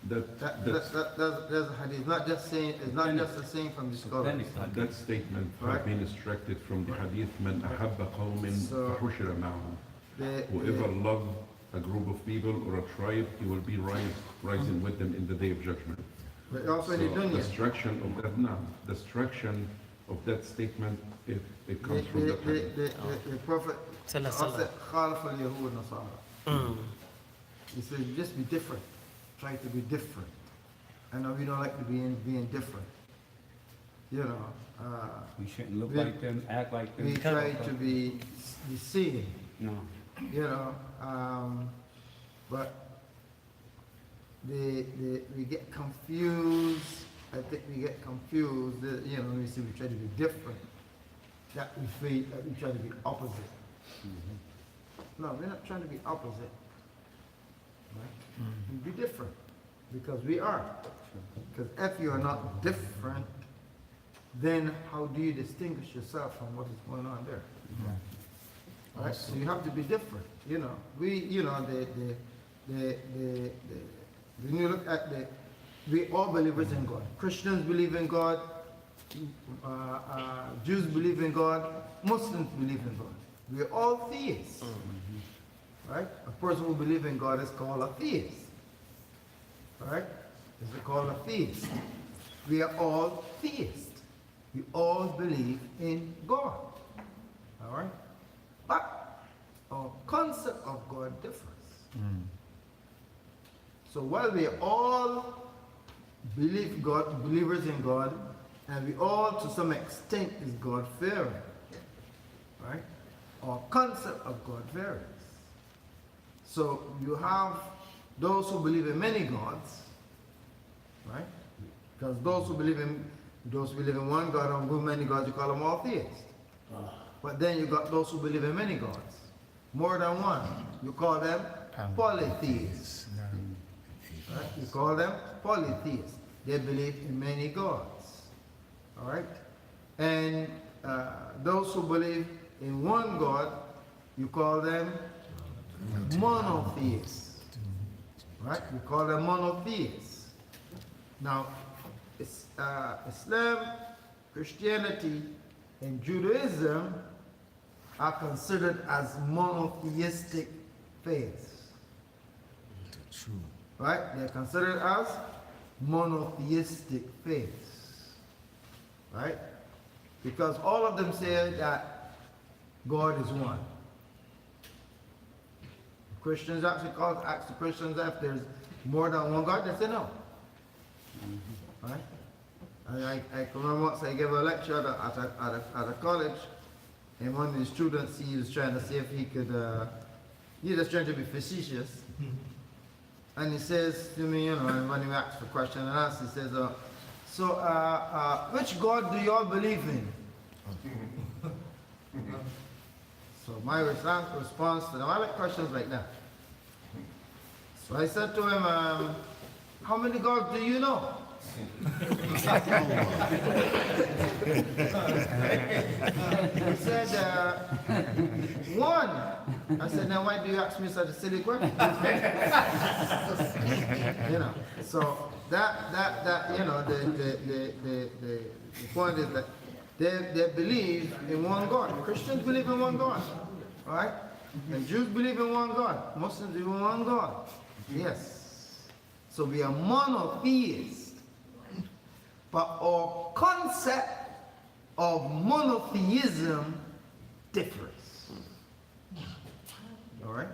That's a hadith. Not just saying. It's not just a saying from the scholars.
That statement has been extracted from the hadith, "Man ahabba qawmin fahushira ma'ahum." Whoever loves a group of people or a tribe, he will be rising with them in the day of judgment.
But also
So
in the dunya.
the destruction of that statement, it comes from that hadith.
The Prophet said,
Sallallahu
"Khalaf al-Yahud Nasara." He said, just be different. Try to be different. I know we don't like to be being different. You know,
We shouldn't look like them, act like them.
we try to be seen.
No.
You know, but we get confused. I think we get confused. You know, we say we try to be different. That we feel that we try to be opposite. No, we're not trying to be opposite. Right? We be different because we are. Because if you are not different, then how do you distinguish yourself from what is going on there? Right? So you have to be different. You know, when you look at we all believers in God. Christians believe in God. Jews believe in God. Muslims believe in God. We're all theists. Right? A person who believes in God is called a theist. Right? Is called a theist. We are all theists. We all believe in God. All right? But our concept of God differs. So while we all believers in God, and we all to some extent is God-fearing, right? Our concept of God varies. So you have those who believe in many gods, right? Because those who believe in one God and many gods, you call them all theists. But then you got those who believe in many gods, more than one. You call them polytheists. Right? You call them polytheists. They believe in many gods. All right? And those who believe in one God, you call them monotheists. Right? You call them monotheists. Now, Islam, Christianity, and Judaism are considered as monotheistic faiths.
True.
Right? They're considered as monotheistic faiths. Right? Because all of them say that God is one. Christians actually ask the Christians if there's more than one God, they say no. Right? And I can remember once I gave a lecture at a college, and one of the students, he was trying to see if he could, he was just trying to be facetious. And he says to me, you know, and when he asks for question and answer, he says, which God do you all believe in? So my response to them, I like questions like that.
So I said to him, how many gods do you know? He said, one. I said, now why do you ask me such a silly question? You know, so that you know, the point is that they believe in one God. Christians believe in one God, all right? And Jews believe in one God. Muslims believe in one God. Yes. So we are monotheists. But our concept of monotheism differs. All right?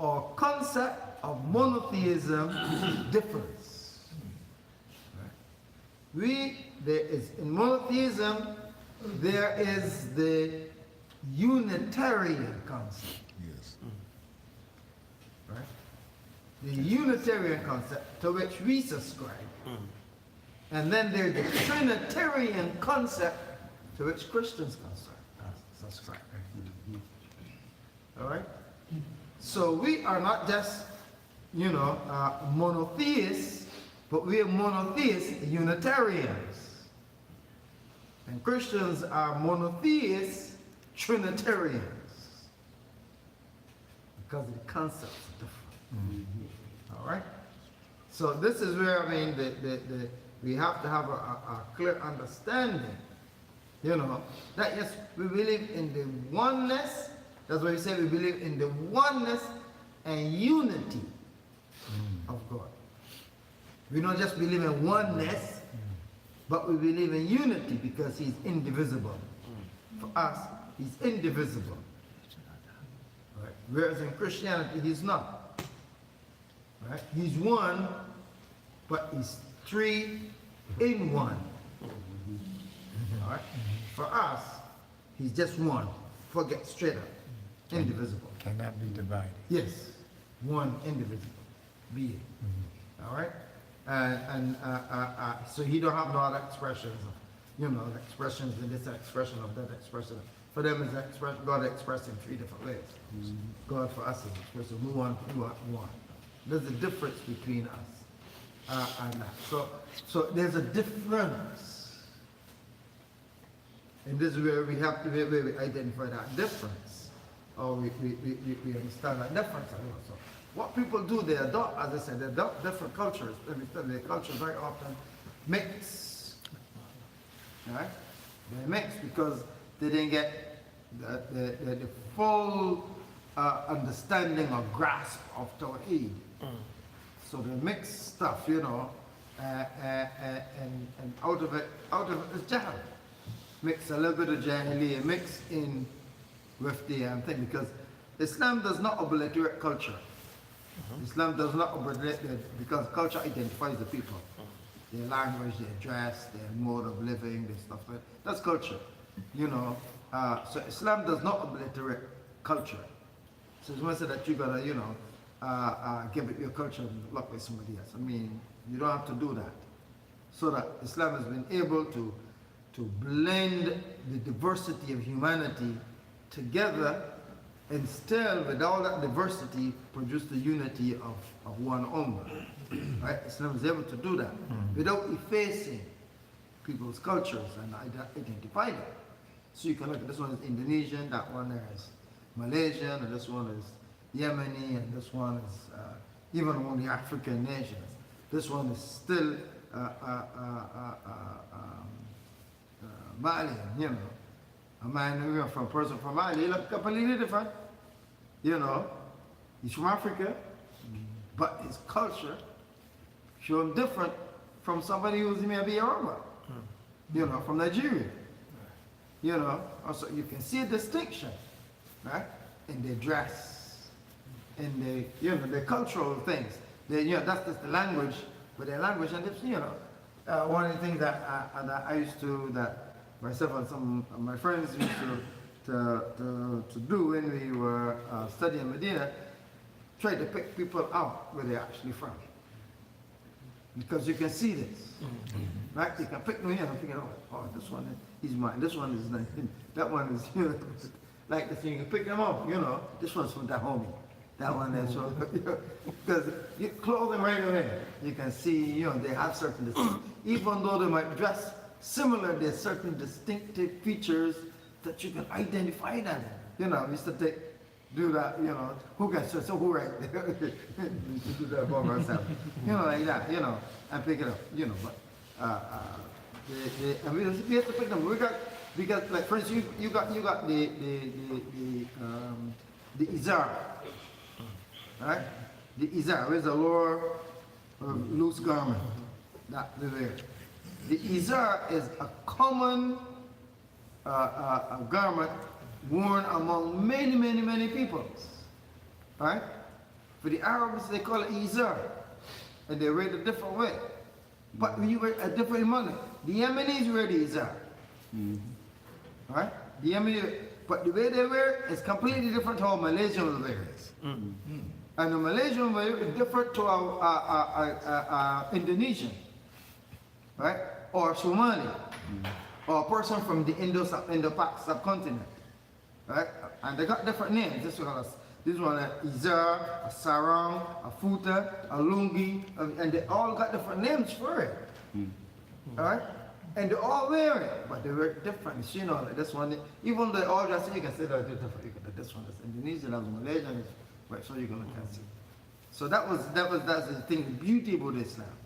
Our concept of monotheism differs. In monotheism, there is the Unitarian concept.
Yes.
Right? The Unitarian concept to which we subscribe. And then there's the Trinitarian concept to which Christians subscribe. All right? So we are not just, you know, monotheists, but we are monotheist Unitarians. And Christians are monotheist Trinitarians. Because the concepts are different. All right? So this is where, I mean, we have to have a clear understanding, you know, that yes, we believe in the oneness. That's why we say we believe in the oneness and unity of God. We don't just believe in oneness, but we believe in unity because he's indivisible. For us, he's indivisible. Right? Whereas in Christianity, he's not. Right? He's one, but he's three in one. All right? For us, he's just one. Forget straight up. Indivisible.
Cannot be divided.
Yes. One indivisible being. All right? So he don't have no other expressions of, you know, expressions in this expression of that expression. For them, it's God expressed in three different ways. God for us is expressed in one. There's a difference between us and that. So there's a difference. And this is where we have to where we identify that difference. Or we understand that difference. So what people do, they adopt, as I said, they adopt different cultures. The cultures very often mix. Right? They mix because they didn't get the full understanding or grasp of Tawheed. So they mix stuff, you know, and out of it is Jahl. Mix a little bit of Jahiliyyah, mix in with the thing, because Islam does not obliterate culture. Islam does not obliterate it because culture identifies the people. Their language, their dress, their mode of living, their stuff. That's culture, you know. So Islam does not obliterate culture. So it's not say that you gotta, you know, give it your culture and look like somebody else. I mean, you don't have to do that. So that Islam has been able to blend the diversity of humanity together and still, with all that diversity, produce the unity of one Ummah. Right? Islam is able to do that without effacing people's cultures and identify them. So you can look at this one is Indonesian, that one is Malaysian, and this one is Yemeni, and this one is even among the African nations. This one is still Malian, you know. A man who from a person from Mali, he looks completely different. You know, he's from Africa, but his culture show him different from somebody who's maybe Yoruba, you know, from Nigeria. You know, also you can see a distinction, right? In their dress, in the, you know, the cultural things. They, you know, that's just the language, but their language, and it's, you know, one of the things that I used to, that myself and some of my friends used to do when we were studying Medina, try to pick people out where they're actually from. Because you can see this. Right? You can pick them here and figure out, oh, this one, he's mine, this one is nice, that one is, you know, like the thing, you pick them up, you know, this one's from Dahomey, That one that's because clothing right away, you can see, they have certain, even though they might dress similar, there's certain distinctive features that you can identify them. Mr. Take, do that, who can say, so who right? to do that above ourselves. Like that, and pick it up, but, and we have to pick them. Because like for instance, you got the izar, right? The izar is a lower loose garment that they wear. The izar is a common a garment worn among many people, right? For the Arabs, they call it izar, and they wear it a different way. But when you wear a different money, the Yemenis wear the izar. Right? The Yemeni, but the way they wear it is completely different to how Malaysian will wear it. And the Malaysian wear is different to our Indonesian, right? Or Somali, or a person from the Indo-Pak subcontinent, right? And they got different names. This one a izar, a sarong, a futa, a lungi, and they all got different names for it. All right? And they all wear it, but they wear different. Like this one, even though they all just, you can say that they're different. You can, this one is Indonesian, that was Malaysian, right? So you can look and see. So that's the thing, the beauty about Islam.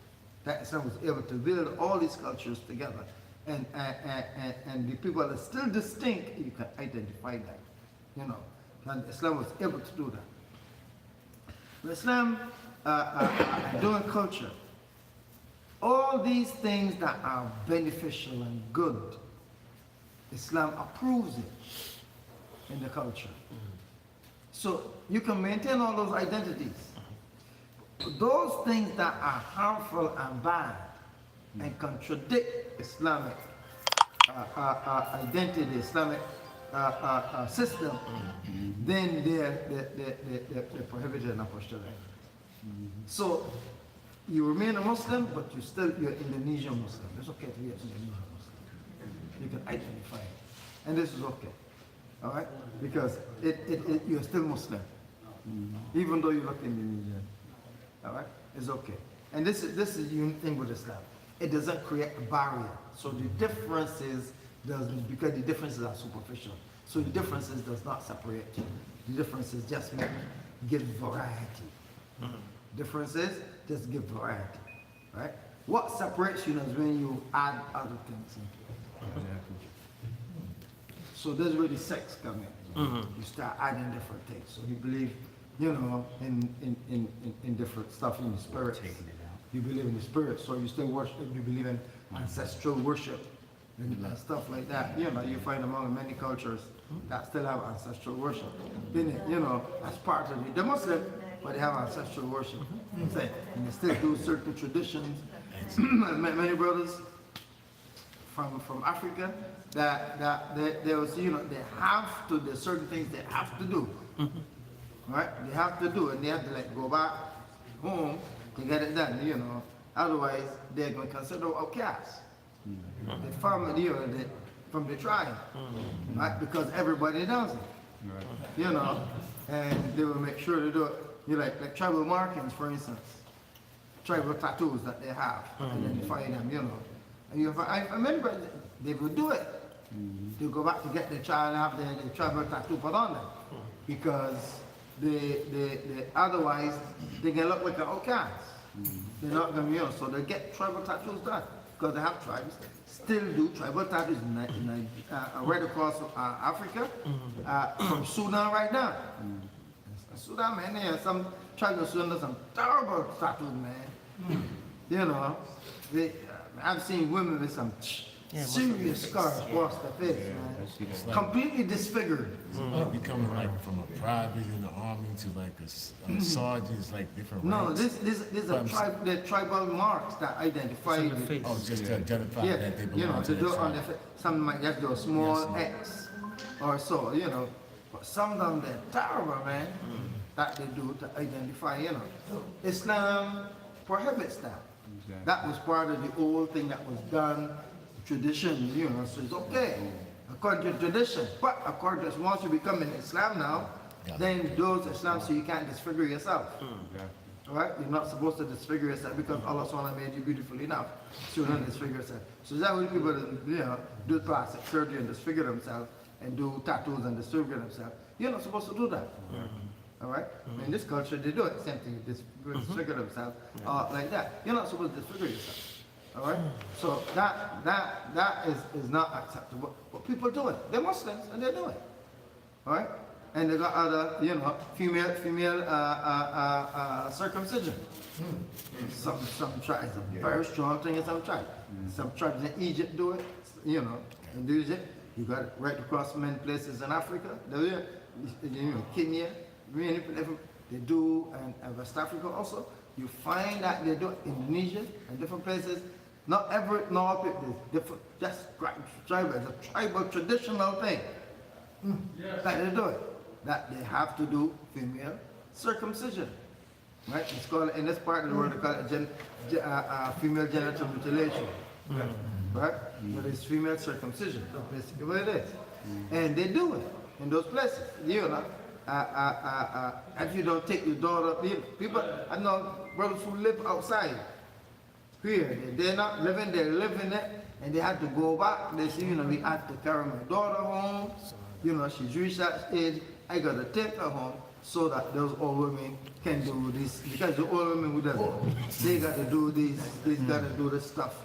That Islam was able to build all these cultures together, and the people that are still distinct, you can identify that, And Islam was able to do that. But Islam, doing culture. All these things that are beneficial and good, Islam approves it in the culture. So you can maintain all those identities. Those things that are harmful and bad and contradict Islamic identity, Islamic system, then they're prohibited and apostolic. So you remain a Muslim, but you're Indonesian Muslim. It's okay to be an Indonesian Muslim. You can identify it. And this is okay. All right? Because you're still Muslim. Even though you look Indonesian. All right? It's okay. And this is the unique thing with Islam. It doesn't create a barrier. So the differences because the differences are superficial. So the differences does not separate you. The differences just give variety. Differences just give variety, right? What separates you is when you add other things into it. So there's where the sex comes in. You start adding different things. So you believe, in different stuff in the spirit. You believe in the spirit, so you still worship. You believe in ancestral worship and stuff like that. You find among many cultures that still have ancestral worship. As part of it. They're Muslim, but they have ancestral worship. And they still do certain traditions. Many brothers from Africa there's certain things they have to do. Right? They have to do, and they have to go back home to get it done, Otherwise, they're going to consider outcasts. The family, from the tribe, right? Because everybody does it, and they will make sure to do it. Like tribal markings, for instance, tribal tattoos that they have, identify them, And I remember they would do it. They go back to get the child and have the tribal tattoo put on them, because otherwise they can look like an outcast. They're not going to, so they get tribal tattoos done, because they have tribes still do tribal tattoos right across Africa, from Sudan right now. Sudan, man, there's some tribes in Sudan, some terrible tattoos, man. I've seen women with some serious scars across the face, man. Completely disfigured.
You're becoming from a private in the army to a sergeant, it's different ranks.
No, these are the tribal marks that identify
the face.
Oh, just to identify that they belong to
to do
that
on
tribe.
some might just do a small X or so, But some of them they're terrible, man, that they do to identify, Islam prohibits that.
Exactly.
That was part of the old thing that was done, tradition, so it's okay, according to tradition. But according to once you become in Islam now, then those Islam say you can't disfigure yourself.
Exactly.
All right? You're not supposed to disfigure yourself because Allah SWT made you beautiful enough. So you don't disfigure yourself. So that's why people do plastic surgery and disfigure themselves and do tattoos and disfigure themselves. You're not supposed to do that. All right? In this culture, they do it. Same thing. Disfigure themselves like that. You're not supposed to disfigure yourself. All right? So that is not acceptable. But people do it. They're Muslims and they do it. All right? And they got other, female circumcision. Some tribes, a very strong thing in some tribes. Some tribes in Egypt do it, in Egypt. You got it right across many places in Africa. Kenya, many different, they do, and West Africa also. You find that they do it in Indonesia and different places. Not all people, different, just tribal, it's a tribal traditional thing. That they do it. That they have to do female circumcision. Right? It's called, in this part of the world, they call it female genital mutilation. Right? But it's female circumcision. That's basically what it is. And they do it in those places. If you don't take your daughter, people, I know brothers who live outside here, they're not living, they're living it, and they have to go back. They say, we have to carry my daughter home. She's reached that age. I gotta take her home so that those old women can do this. Because the old women who does it, they gotta do this, they gotta do this stuff,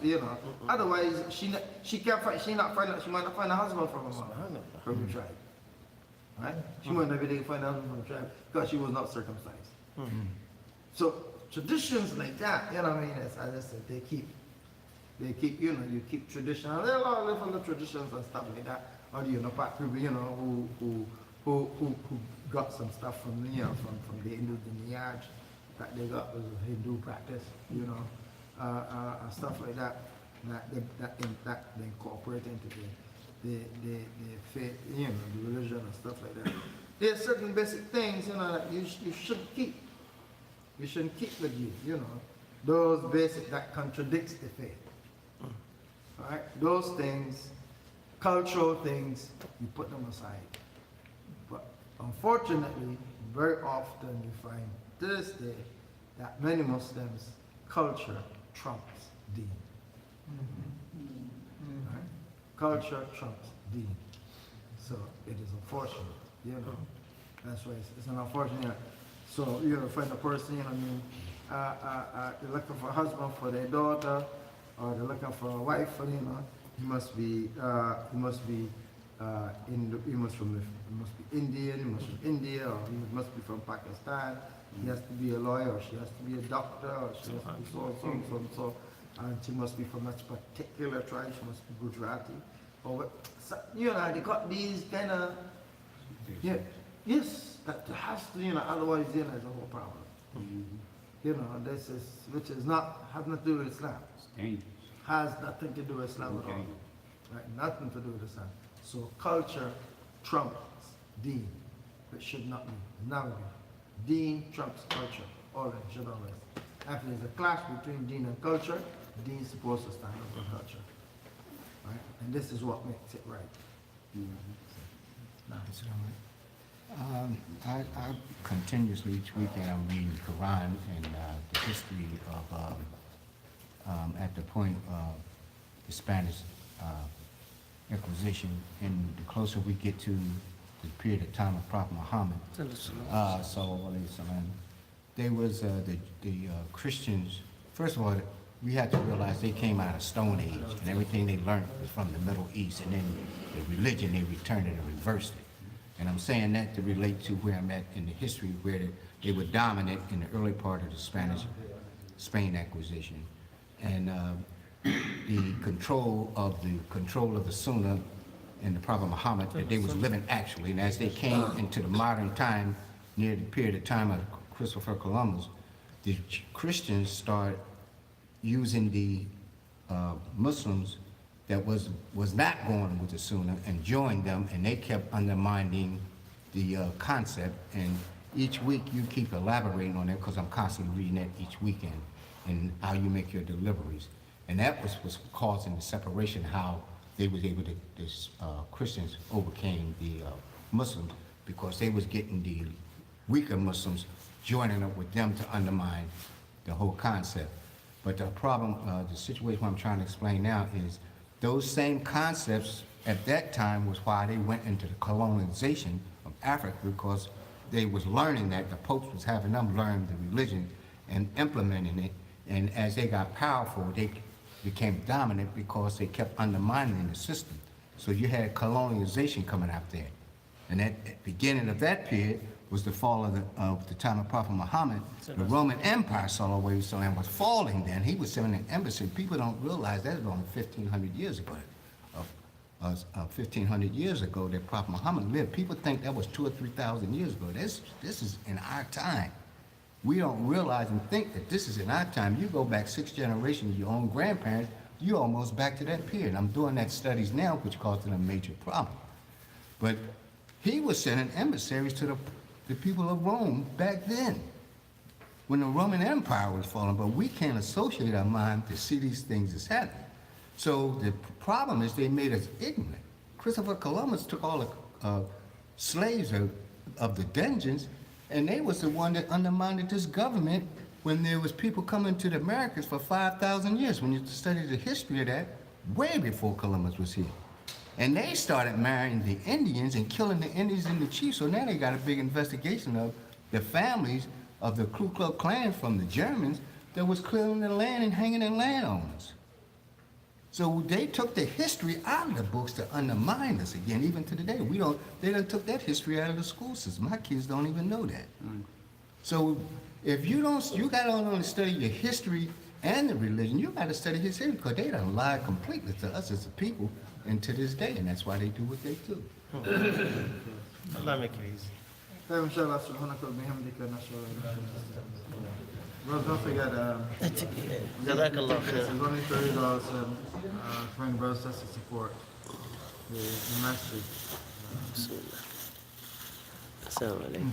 Otherwise, she can't find, she might not find a husband from her mother, from the tribe. Right? She might not be able to find a husband from the tribe because she was not circumcised. So traditions like that, as I said, they keep, you keep tradition. And there are a lot of different traditions and stuff like that. Or part people, who got some stuff from from the Hindu lineage that they got was a Hindu practice, stuff like that that they incorporate into the faith, the religion and stuff like that. There are certain basic things, that you shouldn't keep. You shouldn't keep with you, those basic that contradicts the faith. All right, those things, cultural things, you put them aside. But unfortunately, very often you find to this day that many Muslims, culture trumps deen. Right? Culture trumps deen. So it is unfortunate, That's why it's an unfortunate. So, find a person, they're looking for a husband for their daughter, or they're looking for a wife for, he must be Indian, he must be India, or he must be from Pakistan. He has to be a lawyer, or she has to be a doctor, or she has to be so, and she must be from that particular tribe. She must be Gujarati, or they got these kind of yes, that has to otherwise there's a whole problem. This is which is not has nothing to do with Islam. Has nothing to do with Islam at all. Right? Nothing to do with Islam. So culture trumps deen, which should not be. Never be. Deen trumps culture. Always, should always. After there's a clash between deen and culture, deen is supposed to stand up for culture. Right? And this is what makes it right.
I continuously each weekend I'm reading the Quran and the history of at the point of the Spanish Inquisition, and the closer we get to the period of time of Prophet Muhammad, they was the Christians. First of all, we had to realize they came out of Stone Age, and everything they learned was from the Middle East, and then the religion they returned it and reversed it. And I'm saying that to relate to where I'm at in the history, where they were dominant in the early part of the Spain acquisition, and the control of the Sunnah and the Prophet Muhammad that they was living actually. And as they came into the modern time, near the period of time of Christopher Columbus, the Christians started using the Muslims that was not going with the Sunnah and joined them, and they kept undermining the concept. And each week you keep elaborating on it, because I'm constantly reading that each weekend, and how you make your deliveries. And that was causing the separation, how they was able to, Christians overcame the Muslims because they was getting the weaker Muslims joining up with them to undermine the whole concept. But the problem, the situation I'm trying to explain now is those same concepts at that time was why they went into the colonization of Africa, because they was learning that the popes was having them learn the religion and implementing it. And as they got powerful, they became dominant because they kept undermining the system. So you had colonization coming out there. And at the beginning of that period was the fall of the time of Prophet Muhammad. The Roman Empire, sallallahu alaihi wasallam, was falling then. He was sending an embassy. People don't realize that was only 1,500 years ago. 1,500 years ago that Prophet Muhammad lived. People think that was 2,000 or 3,000 years ago. This is in our time. We don't realize and think that this is in our time. You go back 6 generations, your own grandparents, you're almost back to that period. I'm doing that studies now, which caused it a major problem. But he was sending emissaries to the people of Rome back then, when the Roman Empire was falling. But we can't associate our mind to see these things as happening. So the problem is they made us ignorant. Christopher Columbus took all the slaves of the dungeons, and they was the one that undermined this government when there was people coming to the Americas for 5,000 years. When you study the history of that, way before Columbus was here. And they started marrying the Indians and killing the Indians and the chiefs. So now they got a big investigation of the families of the Ku Klux Klan from the Germans that was clearing the land and hanging the landowners. So they took the history out of the books to undermine us again, even to today. They done took that history out of the school system. My kids don't even know that. So if you gotta only study your history and the religion, you gotta study his history, because they done lied completely to us as a people and to this day, and that's why they do what they do.
Allah make it easy.
Inshallah, subhanaka wa bihamdika, nashhadu an la ilaha illa anta. Bro, don't forget,
Jazakallah
it's
khair.
only $30 for any brothers to support the masjid.
Assalamu alaikum.